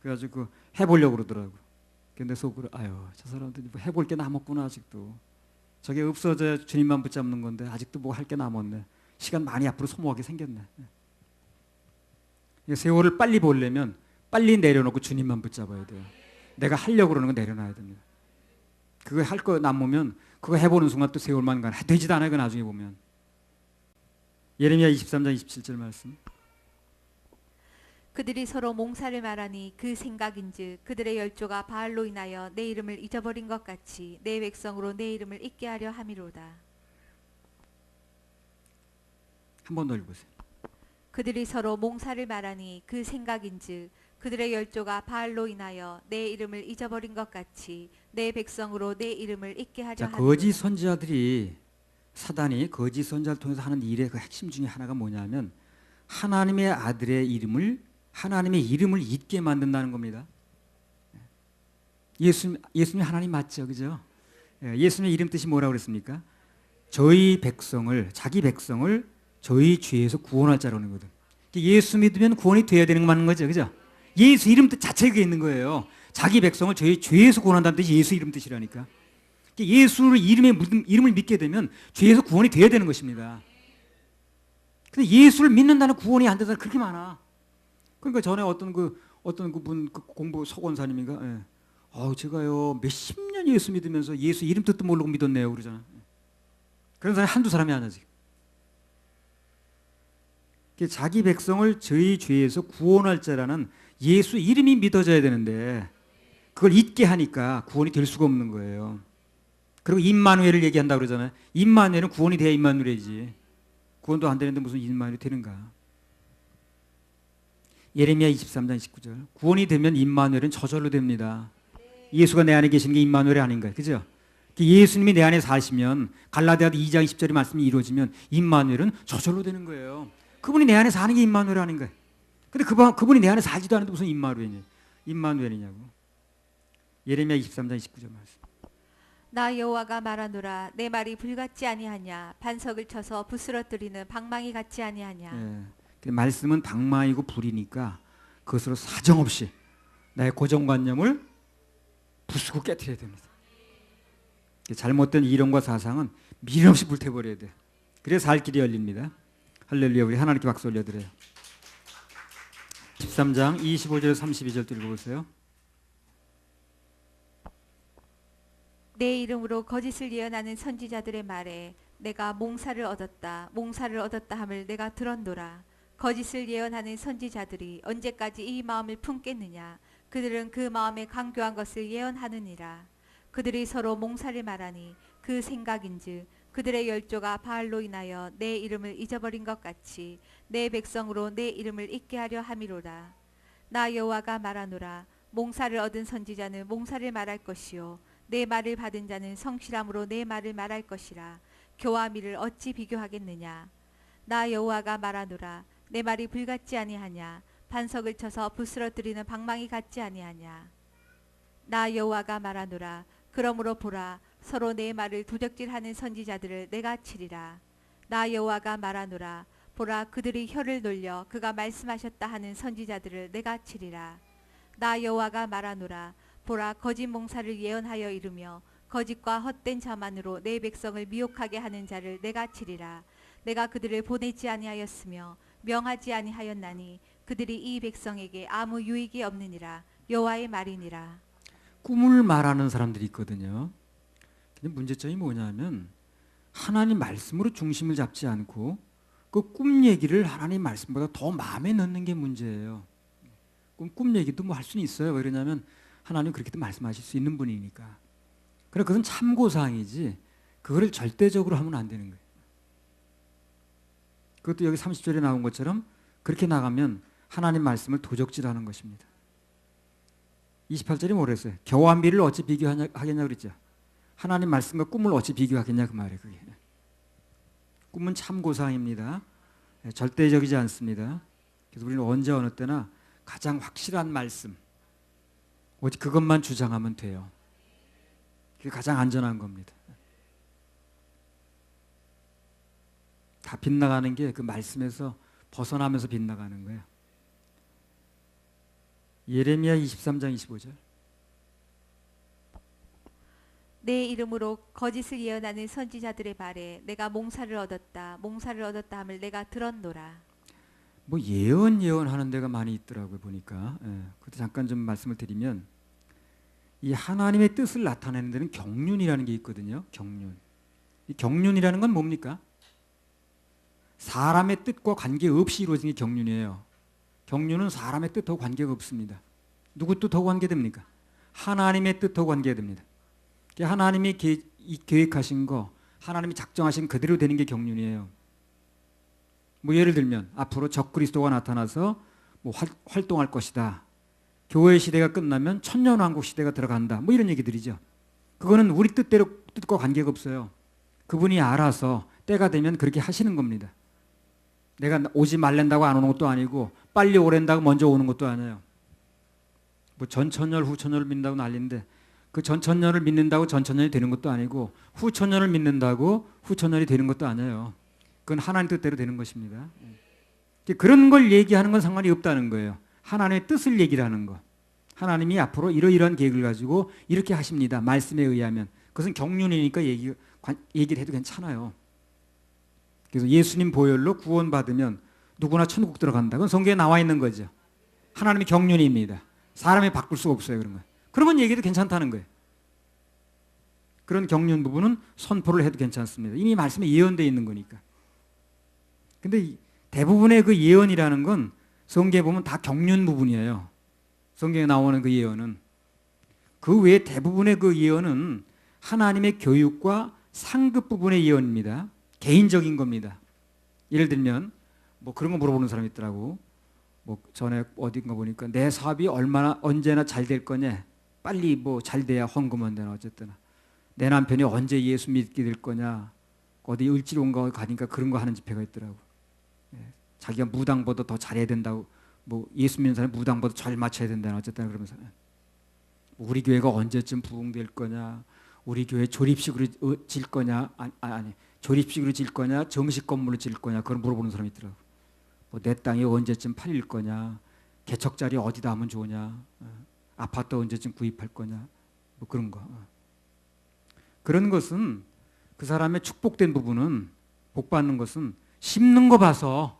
그래가지고 해보려고 그러더라고. 근데 속으로 저 사람들이 뭐 해볼 게 남았구나 아직도. 저게 없어져야 주님만 붙잡는 건데 아직도 뭐 할 게 남았네. 시간 많이 앞으로 소모하게 생겼네. 세월을 빨리 보려면 빨리 내려놓고 주님만 붙잡아야 돼요. 내가 하려고 그러는 거 내려놔야 됩니다. 그거 할 거 남으면 그거 해보는 순간 또 세월만 가나 되지도 않아요. 그 나중에 보면. 예레미야 23장 27절 말씀. 그들이 서로 몽사를 말하니 그 생각인즉 그들의 열조가 바알로 인하여 내 이름을 잊어버린 것 같이 내 백성으로 내 이름을 잊게 하려 함이로다. 한 번 더 읽으세요. 그들이 서로 몽사를 말하니 그 생각인즉 그들의 열조가 바알로 인하여 내 이름을 잊어버린 것 같이 내 백성으로 내 이름을 잊게 하려 함이로다. 거짓 선지자들이 사단이 거짓 선지자를 통해서 하는 일의 그 핵심 중에 하나가 뭐냐면 하나님의 아들의 이름을 잊게 만든다는 겁니다. 예수님 하나님 맞죠, 그죠? 예수님의 이름 뜻이 뭐라고 그랬습니까? 자기 백성을 저희 죄에서 구원할 자라는 거거든. 예수 믿으면 구원이 돼야 되는 거 맞는 거죠, 그죠? 예수 이름 뜻 자체가 있는 거예요. 자기 백성을 저희 죄에서 구원한다는 뜻이 예수 이름 뜻이라니까. 예수의 이름을 믿게 되면 죄에서 구원이 돼야 되는 것입니다. 근데 예수를 믿는다는 구원이 안 된다는 그렇게 많아. 그러니까 전에 어떤 그분 그 공부 석원사님인가, 예. 제가요 몇십 년 예수 믿으면서 예수 이름 뜻도 모르고 믿었네요 그러잖아. 그런 사람이 한두 사람이 아니야 지금. 자기 백성을 저희 죄에서 구원할 자라는 예수 이름이 믿어져야 되는데 그걸 잊게 하니까 구원이 될 수가 없는 거예요. 그리고 임마누엘을 얘기한다고 그러잖아요. 임마누엘은 구원이 돼야 임마누엘이지. 구원도 안 되는데 무슨 임마누엘이 되는가. 예레미야 23장 19절. 구원이 되면 임마누엘은 저절로 됩니다. 예수가 내 안에 계시는 게 임마누엘이 아닌가요? 그죠? 예수님이 내 안에 사시면 갈라디아서 2장 10절의 말씀이 이루어지면 임마누엘은 저절로 되는 거예요. 그분이 내 안에 사는 게 임마누엘 아닌가요? 근데 그분이 내 안에 살지도 않는데 무슨 임마누엘이냐고. 예레미야 23장 19절 말씀. 나 여호와가 말하노라 내 말이 불같지 아니하냐 반석을 쳐서 부스러뜨리는 방망이 같지 아니하냐. 예. 말씀은 방망이고 불이니까 그것으로 사정없이 나의 고정관념을 부수고 깨트려야 됩니다. 잘못된 이론과 사상은 미련 없이 불태워버려야 돼요. 그래야 살 길이 열립니다. 할렐루야. 우리 하나님께 박수 올려드려요. 13장 25절 32절 읽어보세요. 내 이름으로 거짓을 예언하는 선지자들의 말에 내가 몽사를 얻었다 함을 내가 들었노라. 거짓을 예언하는 선지자들이 언제까지 이 마음을 품겠느냐. 그들은 그 마음에 강교한 것을 예언하느니라. 그들이 서로 몽사를 말하니 그 생각인즉 그들의 열조가 바알로 인하여 내 이름을 잊어버린 것 같이 내 백성으로 내 이름을 잊게 하려 함이로라. 나 여호와가 말하노라. 몽사를 얻은 선지자는 몽사를 말할 것이요 내 말을 받은 자는 성실함으로 내 말을 말할 것이라. 교와 미를 어찌 비교하겠느냐. 나 여호와가 말하노라. 내 말이 불같지 아니하냐. 반석을 쳐서 부스러뜨리는 방망이 같지 아니하냐. 나 여호와가 말하노라. 그러므로 보라 서로 내 말을 도적질하는 선지자들을 내가 치리라. 나 여호와가 말하노라. 보라 그들이 혀를 놀려 그가 말씀하셨다 하는 선지자들을 내가 치리라. 나 여호와가 말하노라. 보라 거짓 몽사를 예언하여 이르며 거짓과 헛된 자만으로 내 백성을 미혹하게 하는 자를 내가 치리라. 내가 그들을 보내지 아니하였으며 명하지 아니하였나니 그들이 이 백성에게 아무 유익이 없느니라. 여호와의 말이니라. 꿈을 말하는 사람들이 있거든요. 근데 문제점이 뭐냐면 하나님 말씀으로 중심을 잡지 않고 그 꿈 얘기를 하나님 말씀보다 더 마음에 넣는 게 문제예요. 꿈 얘기도 뭐 할 수는 있어요. 왜 그러냐면 하나님 그렇게도 말씀하실 수 있는 분이니까. 그러나 그것은 참고사항이지 그거를 절대적으로 하면 안 되는 거예요. 그것도 여기 30절에 나온 것처럼 그렇게 나가면 하나님 말씀을 도적질하는 것입니다. 28절이 뭐랬어요? 겨와 미를 어찌 비교하겠냐 그랬죠. 하나님 말씀과 꿈을 어찌 비교하겠냐 그 말이에요. 그게. 꿈은 참고사항입니다. 절대적이지 않습니다. 그래서 우리는 언제 어느 때나 가장 확실한 말씀 오직 그것만 주장하면 돼요. 그게 가장 안전한 겁니다. 다 빗나가는 게 그 말씀에서 벗어나면서 빗나가는 거예요. 예레미야 23장 25절. 내 이름으로 거짓을 예언하는 선지자들의 말에 내가 몽사를 얻었다 함을 내가 들었노라. 뭐 예언하는 데가 많이 있더라고요 보니까. 그것도 잠깐 좀 말씀을 드리면 이 하나님의 뜻을 나타내는 데는 경륜이라는 게 있거든요. 경륜. 이 경륜이라는 건 뭡니까? 사람의 뜻과 관계없이 이루어진 게 경륜이에요. 경륜은 사람의 뜻하고 관계가 없습니다. 누구 뜻하고 관계됩니까? 하나님의 뜻하고 관계됩니다. 하나님이 계획하신 거, 하나님이 작정하신 그대로 되는 게 경륜이에요. 뭐 예를 들면 앞으로 적그리스도가 나타나서 뭐 활동할 것이다. 교회 시대가 끝나면 천년왕국 시대가 들어간다. 뭐 이런 얘기들이죠. 그거는 우리 뜻과 관계가 없어요. 그분이 알아서 때가 되면 그렇게 하시는 겁니다. 내가 오지 말란다고 안 오는 것도 아니고 빨리 오랜다고 먼저 오는 것도 아니에요. 뭐 전천년 후천년을 믿는다고 난리인데 그 전천년을 믿는다고 전천년이 되는 것도 아니고 후천년을 믿는다고 후천년이 되는 것도 아니에요. 그건 하나님 뜻대로 되는 것입니다. 그런 걸 얘기하는 건 상관이 없다는 거예요. 하나님의 뜻을 얘기를 하는 거. 하나님이 앞으로 이러이러한 계획을 가지고 이렇게 하십니다. 말씀에 의하면. 그것은 경륜이니까 얘기를 해도 괜찮아요. 그래서 예수님 보혈로 구원받으면 누구나 천국 들어간다. 그건 성경에 나와 있는 거죠. 하나님의 경륜입니다. 사람이 바꿀 수가 없어요. 그런 거. 그런 건 얘기도 괜찮다는 거예요. 그런 경륜 부분은 선포를 해도 괜찮습니다. 이미 말씀에 예언되어 있는 거니까. 근데 대부분의 그 예언이라는 건 성경에 보면 다 경륜 부분이에요. 성경에 나오는 그 예언은. 그 외에 대부분의 그 예언은 하나님의 교육과 상급 부분의 예언입니다. 개인적인 겁니다. 예를 들면 뭐 그런 거 물어보는 사람이 있더라고. 뭐 전에 어딘가 보니까 내 사업이 얼마나 언제나 잘 될 거냐. 빨리 뭐 잘 돼야 헌금은 되나 어쨌든. 내 남편이 언제 예수 믿게 될 거냐. 어디 을지로인가 가니까 그런 거 하는 집회가 있더라고. 예. 자기가 무당보다 더 잘해야 된다고. 뭐 예수 믿는 사람이 무당보다 잘 맞춰야 된다나 어쨌든 그러면서 우리 교회가 언제쯤 부흥될 거냐. 우리 교회 조립식으로 질 거냐. 아니 조립식으로 질 거냐. 정식 건물로 질 거냐. 그걸 물어보는 사람이 있더라고. 뭐 내 땅이 언제쯤 팔릴 거냐. 개척자리 어디다 하면 좋으냐. 아파트 언제쯤 구입할 거냐. 뭐 그런 거. 그런 것은 그 사람의 축복된 부분은 복 받는 것은 심는 거 봐서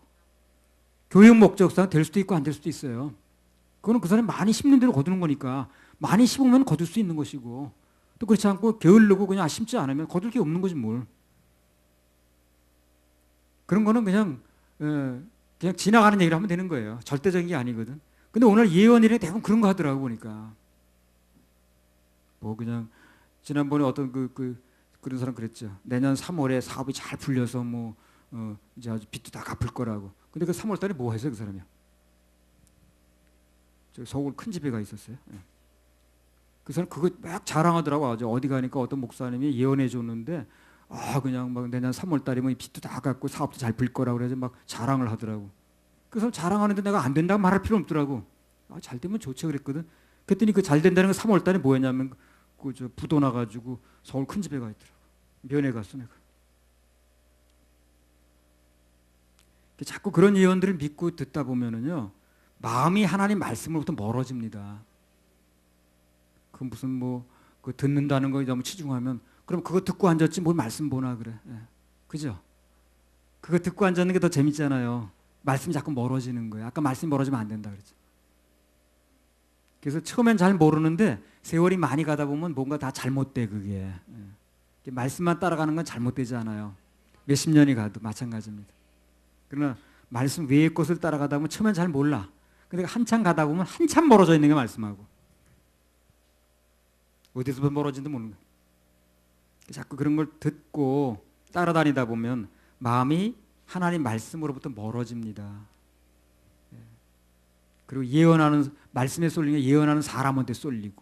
교육 목적상 될 수도 있고 안 될 수도 있어요. 그거는 그 사람이 많이 심는 대로 거두는 거니까 많이 심으면 거둘 수 있는 것이고 또 그렇지 않고 게을르고 그냥 심지 않으면 거둘 게 없는 거지 뭘. 그런 거는 그냥 지나가는 얘기를 하면 되는 거예요. 절대적인 게 아니거든. 근데 오늘 예언이랑 대부분 그런 거 하더라고 보니까. 뭐 그냥 지난번에 어떤 그런 사람 그랬죠. 내년 3월에 사업이 잘 풀려서 뭐 이제 아주 빚도 다 갚을 거라고. 근데 그 3월 달에 뭐 했어요 그 사람이? 저 서울 큰 집에 가 있었어요. 예. 그 사람 그거 막 자랑하더라고. 아주 어디 가니까 어떤 목사님이 예언해 줬는데 그냥 막 내년 3월 달이면 빚도 다 갚고 사업도 잘 풀 거라고 그래서 막 자랑을 하더라고. 그 사람 자랑하는데 내가 안 된다고 말할 필요 없더라고. 잘 되면 좋지 그랬거든. 그랬더니 그 잘 된다는 건 3월 달에 뭐 했냐면 그 저 부도 나가지고 서울 큰 집에 가 있더라고. 면회 갔어 내가. 자꾸 그런 예언들을 믿고 듣다 보면은요 마음이 하나님 말씀으로부터 멀어집니다. 그 무슨 뭐 그 듣는다는 거에 너무 치중하면 그럼 그거 듣고 앉았지 뭘 말씀 보나 그래. 예. 그죠? 그거 듣고 앉았는 게 더 재밌잖아요. 말씀이 자꾸 멀어지는 거예요. 아까 말씀이 멀어지면 안 된다 그랬죠. 그래서 처음엔 잘 모르는데 세월이 많이 가다 보면 뭔가 다 잘못돼 그게. 예. 말씀만 따라가는 건 잘못되지 않아요. 몇십 년이 가도 마찬가지입니다. 그러나 말씀 외의 것을 따라가다 보면 처음엔 잘 몰라. 근데 한참 가다 보면 한참 멀어져 있는 게 말씀하고. 어디서부터 멀어진지도 모르는 거예요. 자꾸 그런 걸 듣고 따라다니다 보면 마음이 하나님 말씀으로부터 멀어집니다. 그리고 예언하는 말씀에 쏠리면 예언하는 사람한테 쏠리고.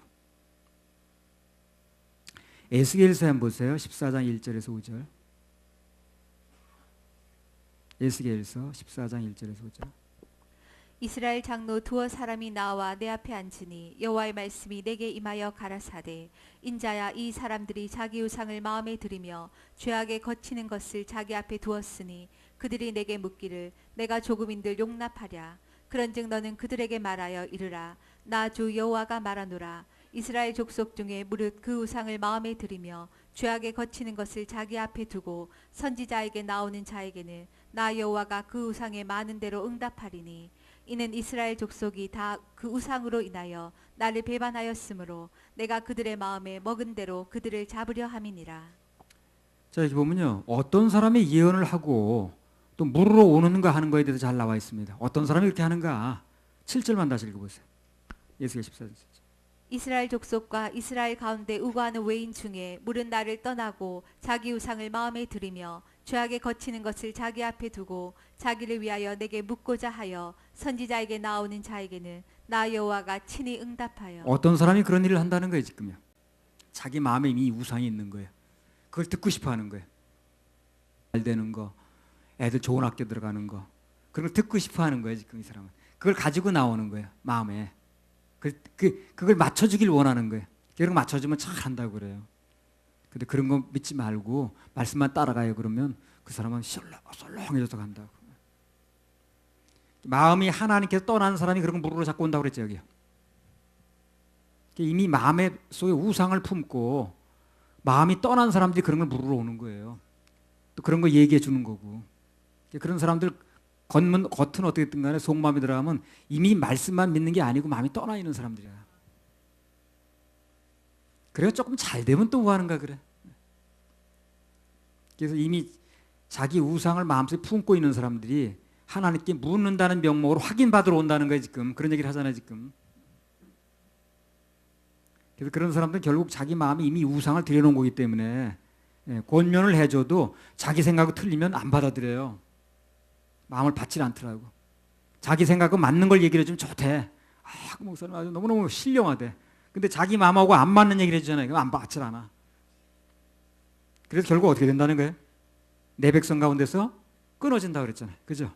에스겔서 한번 보세요. 14장 1절에서 5절. 에스겔서 14장 1절에서 5절. 이스라엘 장로 두어 사람이 나와 내 앞에 앉으니 여호와의 말씀이 내게 임하여 가라사대 인자야 이 사람들이 자기 우상을 마음에 들이며 죄악에 거치는 것을 자기 앞에 두었으니 그들이 내게 묻기를 내가 조금인들 용납하랴 그런즉 너는 그들에게 말하여 이르라 나 주 여호와가 말하노라 이스라엘 족속 중에 무릇 그 우상을 마음에 들이며 죄악에 거치는 것을 자기 앞에 두고 선지자에게 나오는 자에게는 나 여호와가 그 우상에 많은 대로 응답하리니 이는 이스라엘 족속이 다 그 우상으로 인하여 나를 배반하였으므로 내가 그들의 마음에 먹은 대로 그들을 잡으려 함이니라. 자 여기 보면요 어떤 사람이 예언을 하고 또 물으러 오는가 하는 거에 대해서 잘 나와 있습니다. 어떤 사람이 그렇게 하는가 7절만 다시 읽어보세요. 에스겔 14절. 이스라엘 족속과 이스라엘 가운데 우거하는 외인 중에 물은 나를 떠나고 자기 우상을 마음에 들이며 죄악에 거치는 것을 자기 앞에 두고 자기를 위하여 내게 묻고자 하여 선지자에게 나오는 자에게는 나 여호와가 친히 응답하여. 어떤 사람이 그런 일을 한다는 거예요 지금요. 자기 마음에 이미 우상이 있는 거예요. 그걸 듣고 싶어하는 거예요. 잘 되는 거, 애들 좋은 학교 들어가는 거 그런 걸 듣고 싶어하는 거예요 지금 이 사람은. 그걸 가지고 나오는 거예요 마음에. 그걸 맞춰주길 원하는 거예요. 그런 거 맞춰주면 잘 한다고 그래요. 근데 그런 거 믿지 말고 말씀만 따라가요 그러면 그 사람은 썰렁해져서 간다고. 마음이 하나님께서 떠난 사람이 그런 거 물으러 자꾸 온다고 그랬죠 여기요. 이미 마음의 속에 우상을 품고 마음이 떠난 사람들이 그런 걸 물으러 오는 거예요. 또 그런 거 얘기해 주는 거고. 그런 사람들 겉은 어떻게 됐든 간에 속마음이 들어가면 이미 말씀만 믿는 게 아니고 마음이 떠나 있는 사람들이야. 그래서 조금 잘 되면 또 뭐 하는가 그래. 그래서 이미 자기 우상을 마음속에 품고 있는 사람들이 하나님께 묻는다는 명목으로 확인받으러 온다는 거예요. 지금 그런 얘기를 하잖아요. 지금. 그래서 그런 사람들은 결국 자기 마음에 이미 우상을 들여놓은 거기 때문에 권면을 해줘도 자기 생각이 틀리면 안 받아들여요. 마음을 받질 않더라고. 자기 생각과 맞는 걸 얘기를 해주면 좋대. 그 목사님 아주 너무너무 신령하대. 근데 자기 마음하고 안 맞는 얘기를 해주잖아요. 그럼 안 받질 않아. 그래서 결국 어떻게 된다는 거예요? 내 백성 가운데서 끊어진다 그랬잖아요. 그죠?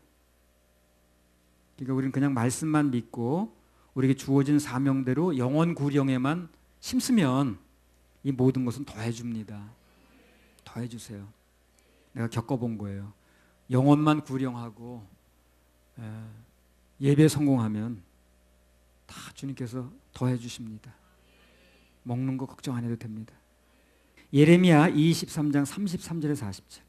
그러니까 우리는 그냥 말씀만 믿고 우리에게 주어진 사명대로 영원 구령에만 심으면 이 모든 것은 더해줍니다. 더해주세요. 내가 겪어본 거예요. 영혼만 구령하고 예배 성공하면 다 주님께서 더해주십니다. 먹는 거 걱정 안 해도 됩니다. 예레미야 23장 33절에서 40절.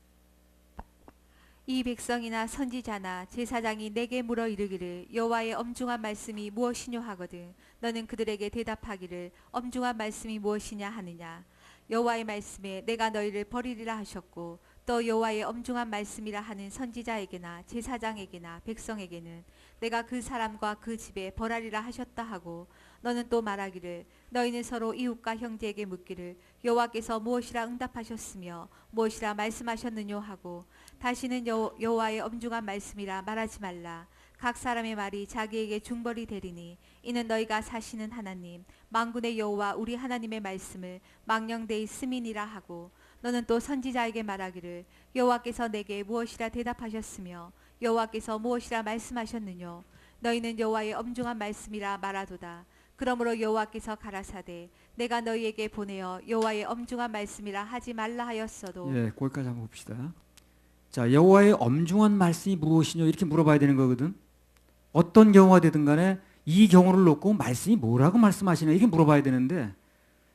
이 백성이나 선지자나 제사장이 내게 물어 이르기를 여호와의 엄중한 말씀이 무엇이뇨 하거든 너는 그들에게 대답하기를 엄중한 말씀이 무엇이냐 하느냐 여호와의 말씀에 내가 너희를 버리리라 하셨고 또 여호와의 엄중한 말씀이라 하는 선지자에게나 제사장에게나 백성에게는 내가 그 사람과 그 집에 벌하리라 하셨다 하고 너는 또 말하기를 너희는 서로 이웃과 형제에게 묻기를 여호와께서 무엇이라 응답하셨으며 무엇이라 말씀하셨느뇨 하고 다시는 여호와의 엄중한 말씀이라 말하지 말라. 각 사람의 말이 자기에게 중벌이 되리니 이는 너희가 사시는 하나님 만군의 여호와 우리 하나님의 말씀을 망령되이 스민이라 하고 너는 또 선지자에게 말하기를 여호와께서 내게 무엇이라 대답하셨으며 여호와께서 무엇이라 말씀하셨느뇨 너희는 여호와의 엄중한 말씀이라 말하도다. 그러므로 여호와께서 가라사대 내가 너희에게 보내어 여호와의 엄중한 말씀이라 하지 말라 하였어도. 거기까지 한번 봅시다. 자, 여호와의 엄중한 말씀이 무엇이뇨 이렇게 물어봐야 되는 거거든. 어떤 경우가 되든 간에 이 경우를 놓고 말씀이 뭐라고 말씀하시냐 이렇게 물어봐야 되는데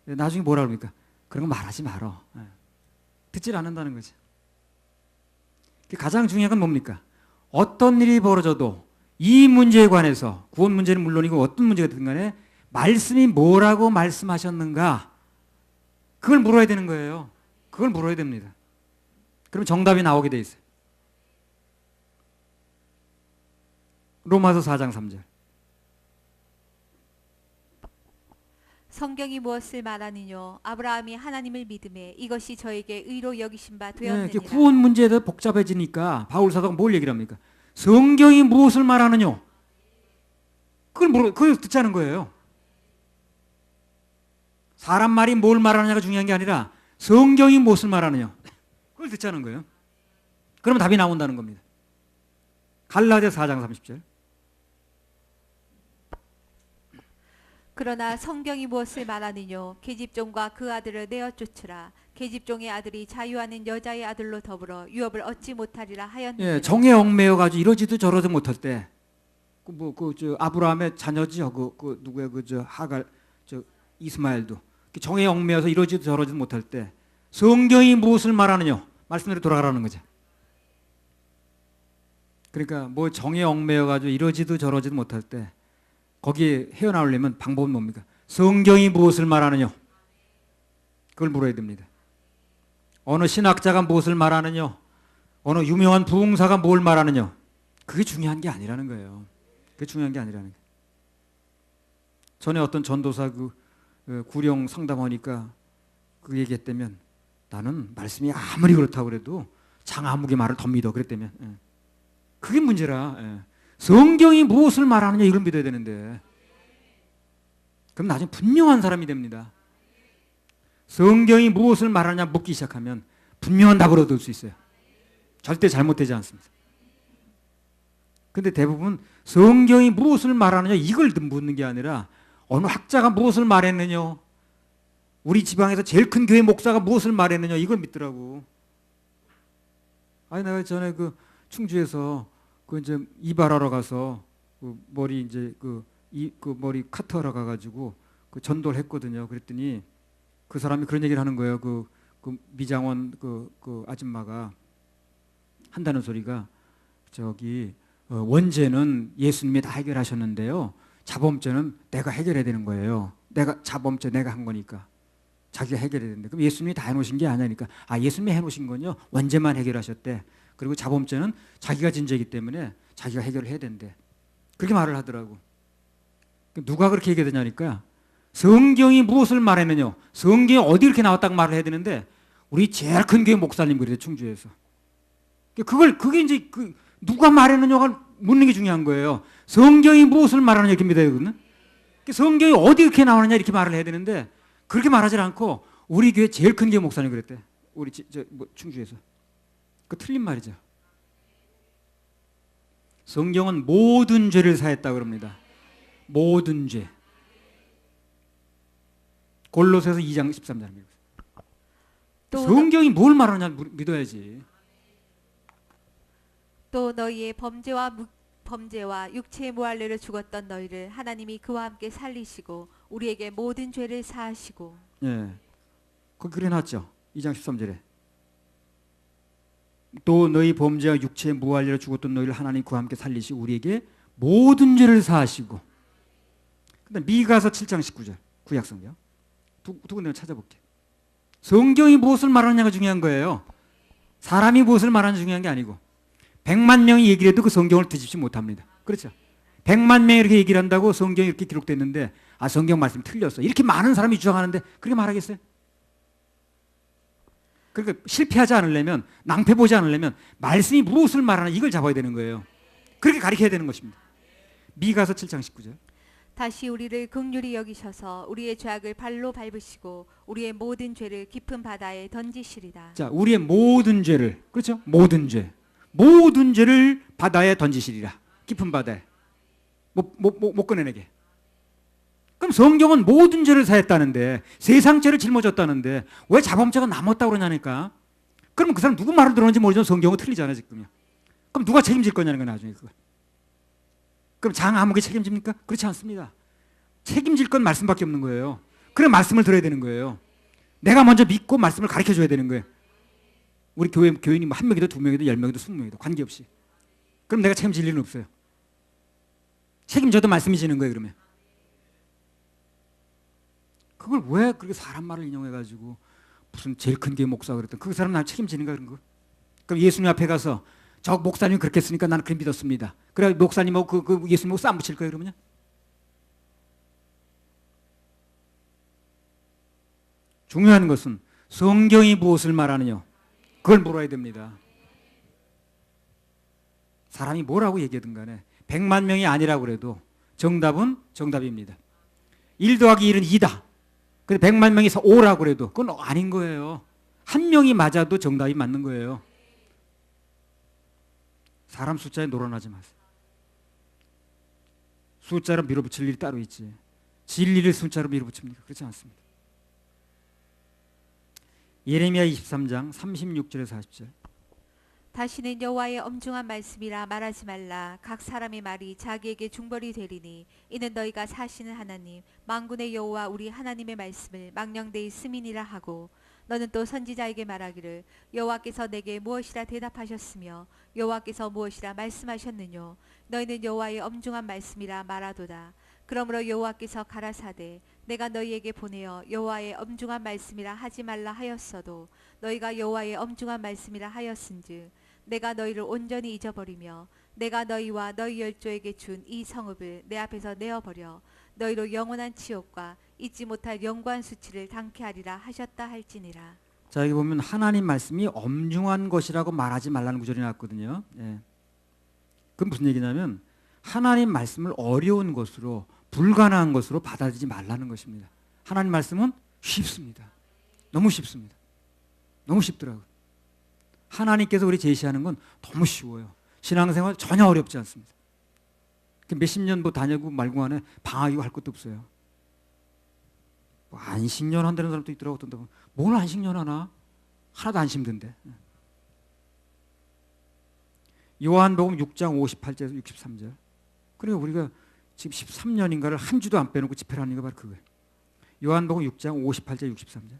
나중에 뭐라 그럽니까? 그런 거 말하지 말어. 듣질 않는다는 거지. 가장 중요한 건 뭡니까? 어떤 일이 벌어져도 이 문제에 관해서 구원 문제는 물론이고 어떤 문제가 되든 간에 말씀이 뭐라고 말씀하셨는가 그걸 물어야 되는 거예요. 그걸 물어야 됩니다. 그럼 정답이 나오게 돼 있어요. 로마서 4장 3절. 성경이 무엇을 말하느뇨 아브라함이 하나님을 믿음에 이것이 저에게 의로 여기신 바 되었느니라. 구원 문제에 대해 복잡해지니까 바울 사도가 뭘 얘기를 합니까? 성경이 무엇을 말하느뇨? 그걸 듣자는 거예요. 사람 말이 뭘 말하느냐가 중요한 게 아니라 성경이 무엇을 말하느냐 그걸 듣자는 거예요. 그러면 답이 나온다는 겁니다. 갈라디아 4장 30절. 그러나 성경이 무엇을 말하느뇨 계집종과 그 아들을 내어 쫓으라. 계집종의 아들이 자유하는 여자의 아들로 더불어 유업을 얻지 못하리라 하였느니라. 정에 얽매여 가지고 이러지도 저러지 못할 때 아브라함의 자녀죠. 누구야 하갈 이스마엘도 정에 얽매여서 이러지도 저러지도 못할 때 성경이 무엇을 말하느냐 말씀대로 돌아가라는 거죠. 그러니까 뭐 정에 얽매여 가지고 이러지도 저러지도 못할 때 거기에 헤어나오려면 방법은 뭡니까? 성경이 무엇을 말하느냐 그걸 물어야 됩니다. 어느 신학자가 무엇을 말하느냐 어느 유명한 부흥사가 뭘 말하느냐 그게 중요한 게 아니라는 거예요. 그게 중요한 게 아니라는 거예요. 전에 어떤 전도사 구령 상담하니까 그 얘기했다면 나는 말씀이 아무리 그렇다고 그래도 장아무개 말을 더 믿어 그랬다면 그게 문제라. 성경이 무엇을 말하느냐 이걸 믿어야 되는데 그럼 나중에 분명한 사람이 됩니다. 성경이 무엇을 말하느냐 묻기 시작하면 분명한 답을 얻을 수 있어요. 절대 잘못되지 않습니다. 근데 대부분 성경이 무엇을 말하느냐 이걸 묻는 게 아니라 어느 학자가 무엇을 말했느냐 우리 지방에서 제일 큰 교회 목사가 무엇을 말했느냐 이걸 믿더라고. 아니 내가 전에 충주에서 이제 이발하러 가서 머리 이제 머리 카트하러 가가지고 전도를 했거든요. 그랬더니 그 사람이 그런 얘기를 하는 거예요. 미장원 아줌마가 한다는 소리가 원죄는 예수님이 다 해결하셨는데요. 자범죄는 내가 해결해야 되는 거예요. 자범죄 내가 한 거니까 자기가 해결해야 되는데, 그럼 예수님이 다 해놓으신 게 아니니까, 예수님이 해놓으신 건요, 원죄만 해결하셨대. 그리고 자범죄는 자기가 진 죄이기 때문에 자기가 해결을 해야 된대. 그렇게 말을 하더라고. 누가 그렇게 얘기하느냐니까, 성경이 무엇을 말했느냐, 성경이 어디 이렇게 나왔다고 말을 해야 되는데, 우리 제일 큰 교회 목사님 그래요, 충주에서. 그게 이제 누가 말했느냐가 묻는 게 중요한 거예요. 성경이 무엇을 말하느냐 이렇게 믿어야 되거든요. 성경이 어디 이렇게 나오느냐 이렇게 말을 해야 되는데, 그렇게 말하지 않고 우리 교회 제일 큰 교회 목사님 그랬대. 우리 충주에서. 그 틀린 말이죠. 성경은 모든 죄를 사했다고 그럽니다. 모든 죄. 골로새서 2장 13절입니다. 성경이 뭘 말하느냐 믿어야지. 또 너희의 범죄와 육체의 무할례를 죽었던 너희를 하나님이 그와 함께 살리시고 우리에게 모든 죄를 사하시고. 예, 거기 그래놨죠. 2장 13절에. 또 너희 범죄와 육체의 무할례를 죽었던 너희를 하나님이 그와 함께 살리시고 우리에게 모든 죄를 사하시고. 근데 미가서 7장 19절 구약성경 두 군데 찾아볼게. 성경이 무엇을 말하느냐가 중요한 거예요. 사람이 무엇을 말하느냐 중요한 게 아니고. 100만 명이 얘기를 해도 그 성경을 뒤집지 못합니다. 그렇죠? 100만 명이 이렇게 얘기를 한다고 성경이 이렇게 기록됐는데 성경 말씀이 틀렸어. 이렇게 많은 사람이 주장하는데 그렇게 말하겠어요? 그러니까 실패하지 않으려면, 낭패 보지 않으려면 말씀이 무엇을 말하나 이걸 잡아야 되는 거예요. 그렇게 가르쳐야 되는 것입니다. 미가서 7장 19절. 다시 우리를 긍휼히 여기셔서 우리의 죄악을 발로 밟으시고 우리의 모든 죄를 깊은 바다에 던지시리다. 자, 우리의 모든 죄를, 그렇죠? 모든 죄를 바다에 던지시리라. 깊은 바다에. 못 꺼내내게. 그럼 성경은 모든 죄를 사했다는데, 세상 죄를 짊어졌다는데 왜 자범죄가 남았다고 그러냐니까. 그럼 그 사람 누구 말을 들었는지 모르지만 성경은 틀리잖아요 지금요. 그럼 누가 책임질 거냐는 거예요 나중에 그걸. 그럼 장 아무개 책임집니까? 그렇지 않습니다. 책임질 건 말씀밖에 없는 거예요. 그래 말씀을 들어야 되는 거예요. 내가 먼저 믿고 말씀을 가르쳐줘야 되는 거예요. 우리 교인이 한 명이든 두 명이든 10명이든 20명이든 관계없이. 그럼 내가 책임질 일은 없어요. 책임져도 말씀이 지는 거예요 그러면. 그걸 왜 그렇게 사람 말을 인용해가지고 무슨 제일 큰 교회 목사가 그랬던 그 사람 날 책임지는가 그런 거. 그럼 예수님 앞에 가서 저 목사님이 그렇게 했으니까 나는 그렇게 믿었습니다. 그래 목사님하고 그 예수님하고 싸움 붙일 거예요 그러면요? 중요한 것은 성경이 무엇을 말하느냐 그걸 물어야 됩니다. 사람이 뭐라고 얘기하든 간에 100만 명이 아니라고 그래도 정답은 정답입니다. 1 더하기 1은 2다. 근데 100만 명이서 5라고 그래도 그건 아닌 거예요. 한 명이 맞아도 정답이 맞는 거예요. 사람 숫자에 놀아나지 마세요. 숫자로 밀어붙일 일이 따로 있지. 진리를 숫자로 밀어붙입니까? 그렇지 않습니다. 예레미야 23장 36절에서 40절. 다시는 여호와의 엄중한 말씀이라 말하지 말라. 각 사람의 말이 자기에게 중벌이 되리니 이는 너희가 사시는 하나님 만군의 여호와 우리 하나님의 말씀을 망령되이 스민이라 하고 너는 또 선지자에게 말하기를 여호와께서 내게 무엇이라 대답하셨으며 여호와께서 무엇이라 말씀하셨느뇨 너희는 여호와의 엄중한 말씀이라 말하도다. 그러므로 여호와께서 가라사대 내가 너희에게 보내어 여호와의 엄중한 말씀이라 하지 말라 하였어도 너희가 여호와의 엄중한 말씀이라 하였은즉 내가 너희를 온전히 잊어버리며 내가 너희와 너희 열조에게 준 이 성읍을 내 앞에서 내어버려 너희로 영원한 치욕과 잊지 못할 영광 수치를 당케 하리라 하셨다 할지니라. 자 여기 보면 하나님 말씀이 엄중한 것이라고 말하지 말라는 구절이 나왔거든요. 예. 그건 무슨 얘기냐면 하나님 말씀을 어려운 것으로 불가능한 것으로 받아들이지 말라는 것입니다. 하나님 말씀은 쉽습니다. 너무 쉽습니다. 너무 쉽더라고요. 하나님께서 우리 제시하는 건 너무 쉬워요. 신앙생활 전혀 어렵지 않습니다. 몇십 년 뭐 다니고 말고 안에 방학이고 할 것도 없어요. 뭐 안식년 한다는 사람도 있더라고. 뭘 안식년 하나? 하나도 안 힘든데. 요한복음 6장 58절에서 63절. 그러니까 우리가 지금 13년인가를 한 주도 안 빼놓고 집회를 하는 게 바로 그거예요. 요한복음 6장 58절 63절.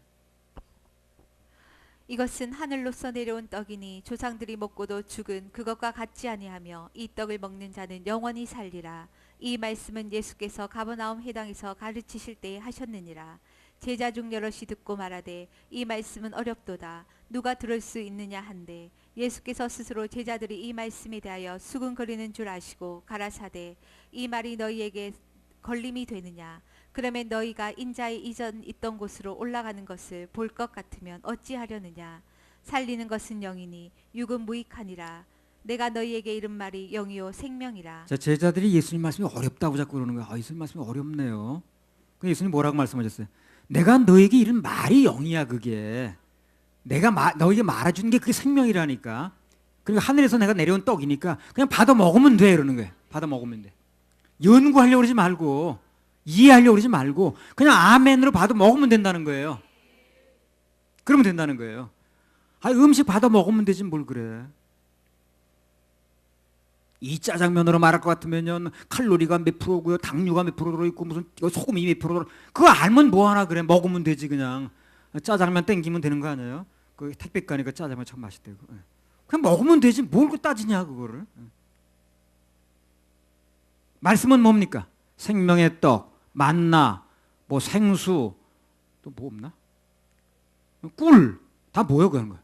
이것은 하늘로서 내려온 떡이니 조상들이 먹고도 죽은 그것과 같지 아니하며 이 떡을 먹는 자는 영원히 살리라. 이 말씀은 예수께서 가버나움 회당에서 가르치실 때에 하셨느니라. 제자 중 여럿이 듣고 말하되 이 말씀은 어렵도다. 누가 들을 수 있느냐 한데 예수께서 스스로 제자들이 이 말씀에 대하여 수군거리는 줄 아시고 가라사대 이 말이 너희에게 걸림이 되느냐. 그러면 너희가 인자의 이전 있던 곳으로 올라가는 것을 볼 것 같으면 어찌하려느냐. 살리는 것은 영이니 육은 무익하니라. 내가 너희에게 이른 말이 영이요 생명이라. 자, 제자들이 예수님 말씀이 어렵다고 자꾸 그러는 거예요. 아, 예수님 말씀이 어렵네요. 그 예수님 뭐라고 말씀하셨어요? 내가 너에게 이른 말이 영이야. 그게 내가 너에게 말해주는 게 그게 생명이라니까. 그리고 하늘에서 내가 내려온 떡이니까 그냥 받아 먹으면 돼 이러는 거예요. 받아 먹으면 돼. 연구하려고 그러지 말고 이해하려고 그러지 말고 그냥 아멘으로 받아 먹으면 된다는 거예요. 그러면 된다는 거예요. 아, 음식 받아 먹으면 되지 뭘 그래. 이 짜장면으로 말할 것 같으면요 칼로리가 몇 프로고요, 당류가 몇 프로 들어있고 무슨 소금이 몇 프로 들어. 그거 알면 뭐하나 그래. 먹으면 되지. 그냥 짜장면 땡기면 되는 거 아니에요? 그 택배 가니까 짜장면 참 맛있대고. 그냥 먹으면 되지 뭘 그 따지냐 그거를. 말씀은 뭡니까? 생명의 떡, 만나, 뭐 생수, 또 뭐 없나? 꿀, 다 뭐예요 그런 거?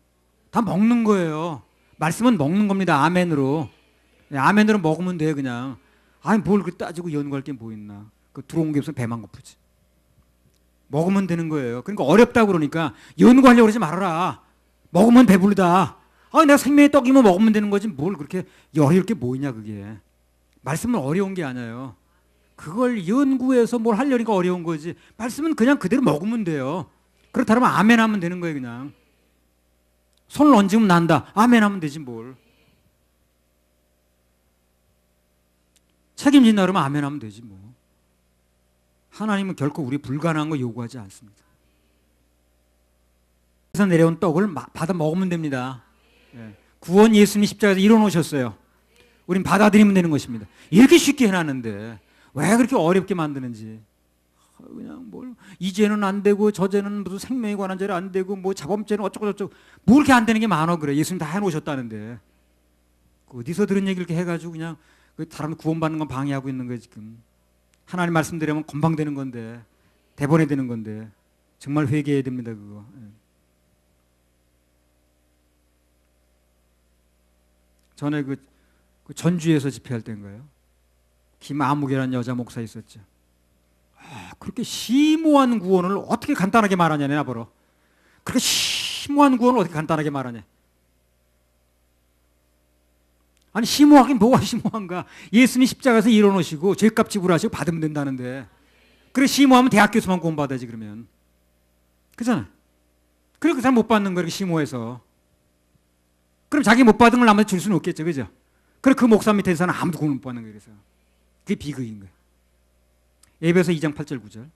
다 먹는 거예요. 말씀은 먹는 겁니다. 아멘으로. 아멘으로 먹으면 돼 그냥. 아니 뭘 그 따지고 연구할 게 뭐 있나? 그 들어온 게 없으면 배만 고프지. 먹으면 되는 거예요. 그러니까 어렵다고 그러니까 연구하려고 그러지 말아라. 먹으면 배부르다. 아, 내가 생명의 떡이면 먹으면 되는 거지 뭘 그렇게 어려울 게 뭐 있냐 그게. 말씀은 어려운 게 아니에요. 그걸 연구해서 뭘 하려니까 어려운 거지. 말씀은 그냥 그대로 먹으면 돼요. 그렇다면 아멘 하면 되는 거예요 그냥. 손을 얹으면 난다. 아멘 하면 되지 뭘. 책임진다 그러면 아멘 하면 되지 뭐. 하나님은 결코 우리 불가능한 거 요구하지 않습니다. 그래서 내려온 떡을 받아 먹으면 됩니다. 구원 예수님 십자가에서 이뤄놓으셨어요. 우린 받아들이면 되는 것입니다. 이렇게 쉽게 해놨는데 왜 그렇게 어렵게 만드는지. 그냥 뭘 이죄는 안 되고 저죄는 무슨 생명에 관한 죄는 안 되고 뭐 자범죄는 어쩌고 저쩌고 뭐 이렇게 안 되는 게 많아 그래. 예수님 다 해놓으셨다는데 어디서 들은 얘기를 이렇게 해가지고 그냥 사람 구원받는 건 방해하고 있는 거예요 지금. 하나님 말씀드리면 건방되는 건데 대번에 되는 건데 정말 회개해야 됩니다 그거. 전에 그 전주에서 집회할 때인가요? 김아무개라는 여자 목사 있었죠. 아, 그렇게 심오한 구원을 어떻게 간단하게 말하냐 나보러. 그렇게 심오한 구원을 어떻게 간단하게 말하냐. 아니 심오하긴 뭐가 심오한가. 예수님 십자가에서 일어나시고 죄값 지불하시고 받으면 된다는데 그래 심오하면 대학교에서만 구원받아야지 그러면. 그잖아. 그래 그 사람 못 받는 거 이렇게 심오해서. 그럼 자기 못 받은 걸 남한테 줄 수는 없겠죠. 그죠? 그래 그 목사 밑에 사는 아무도 구원 못 받는 거예요. 그래서 그게 비극인 거예요. 에베소 2장 8절 9절.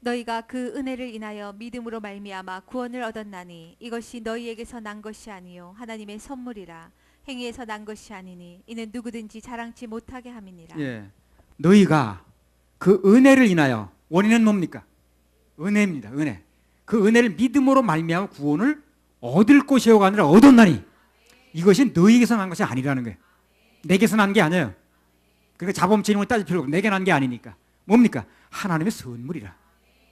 너희가 그 은혜를 인하여 믿음으로 말미암아 구원을 얻었나니 이것이 너희에게서 난 것이 아니요 하나님의 선물이라. 행위에서 난 것이 아니니 이는 누구든지 자랑치 못하게 함이니라. 예, 너희가 그 은혜를 인하여. 원인은 뭡니까? 은혜입니다. 은혜. 그 은혜를 믿음으로 말미암아 구원을 얻을 것이요가 아니라 얻었나니 이것이 너희에게서 난 것이 아니라는 거예요. 내게서 난 게 아니에요. 그러니까 자범죄 이런 걸 따질 필요 없고 내게 난 게 아니니까. 뭡니까? 하나님의 선물이라.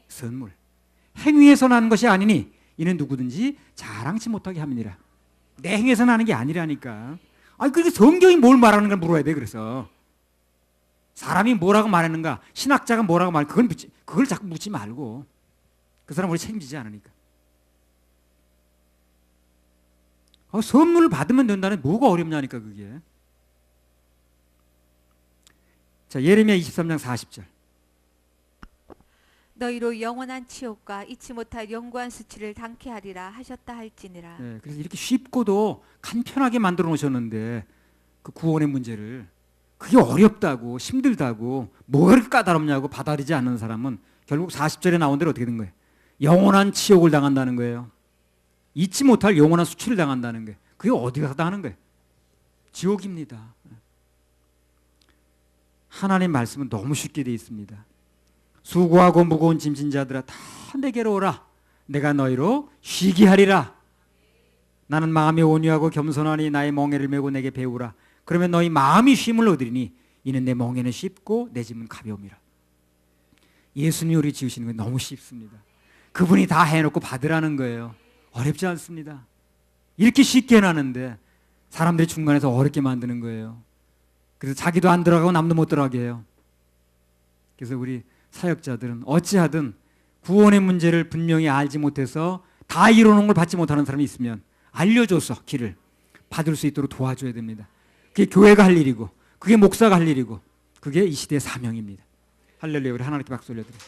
선물. 행위에서 나는 것이 아니니 이는 누구든지 자랑치 못하게 함이니라. 내 행위에서 나는 게 아니라니까. 아니 그게 성경이 뭘 말하는 걸 물어야 돼. 그래서 사람이 뭐라고 말했는가, 신학자가 뭐라고 말, 그걸 자꾸 묻지 말고. 그 사람 우리 책임지지 않으니까. 선물을 받으면 된다는 뭐가 어렵냐니까 그게. 자, 예레미야 23장 40절. 너희로 영원한 치욕과 잊지 못할 영구한 수치를 당케 하리라 하셨다 할지니라. 네, 그래서 이렇게 쉽고도 간편하게 만들어 놓으셨는데 그 구원의 문제를 그게 어렵다고 힘들다고 뭐가 그렇게 까다롭냐고 받아들이지 않는 사람은 결국 40절에 나온 대로 어떻게 된 거예요? 영원한 치욕을 당한다는 거예요. 잊지 못할 영원한 수치를 당한다는 거예요. 그게 어디 가서 당하는 거예요? 지옥입니다. 하나님 말씀은 너무 쉽게 되어 있습니다. 수고하고 무거운 짐진 자들아 다 내게로 오라. 내가 너희로 쉬게 하리라. 나는 마음이 온유하고 겸손하니 나의 멍에를 메고 내게 배우라. 그러면 너희 마음이 쉼을 얻으리니 이는 내 멍에는 쉽고 내 짐은 가벼움이라. 예수님이 우리 지으시는 건 너무 쉽습니다. 그분이 다 해놓고 받으라는 거예요. 어렵지 않습니다. 이렇게 쉽게 해놨는데 사람들이 중간에서 어렵게 만드는 거예요. 그래서 자기도 안 들어가고 남도 못 들어가게 해요. 그래서 우리 사역자들은 어찌하든 구원의 문제를 분명히 알지 못해서 다 이루는 걸 받지 못하는 사람이 있으면 알려줘서 길을 받을 수 있도록 도와줘야 됩니다. 그게 교회가 할 일이고 그게 목사가 할 일이고 그게 이 시대의 사명입니다. 할렐루야. 우리 하나님께 박수 올려드립니다.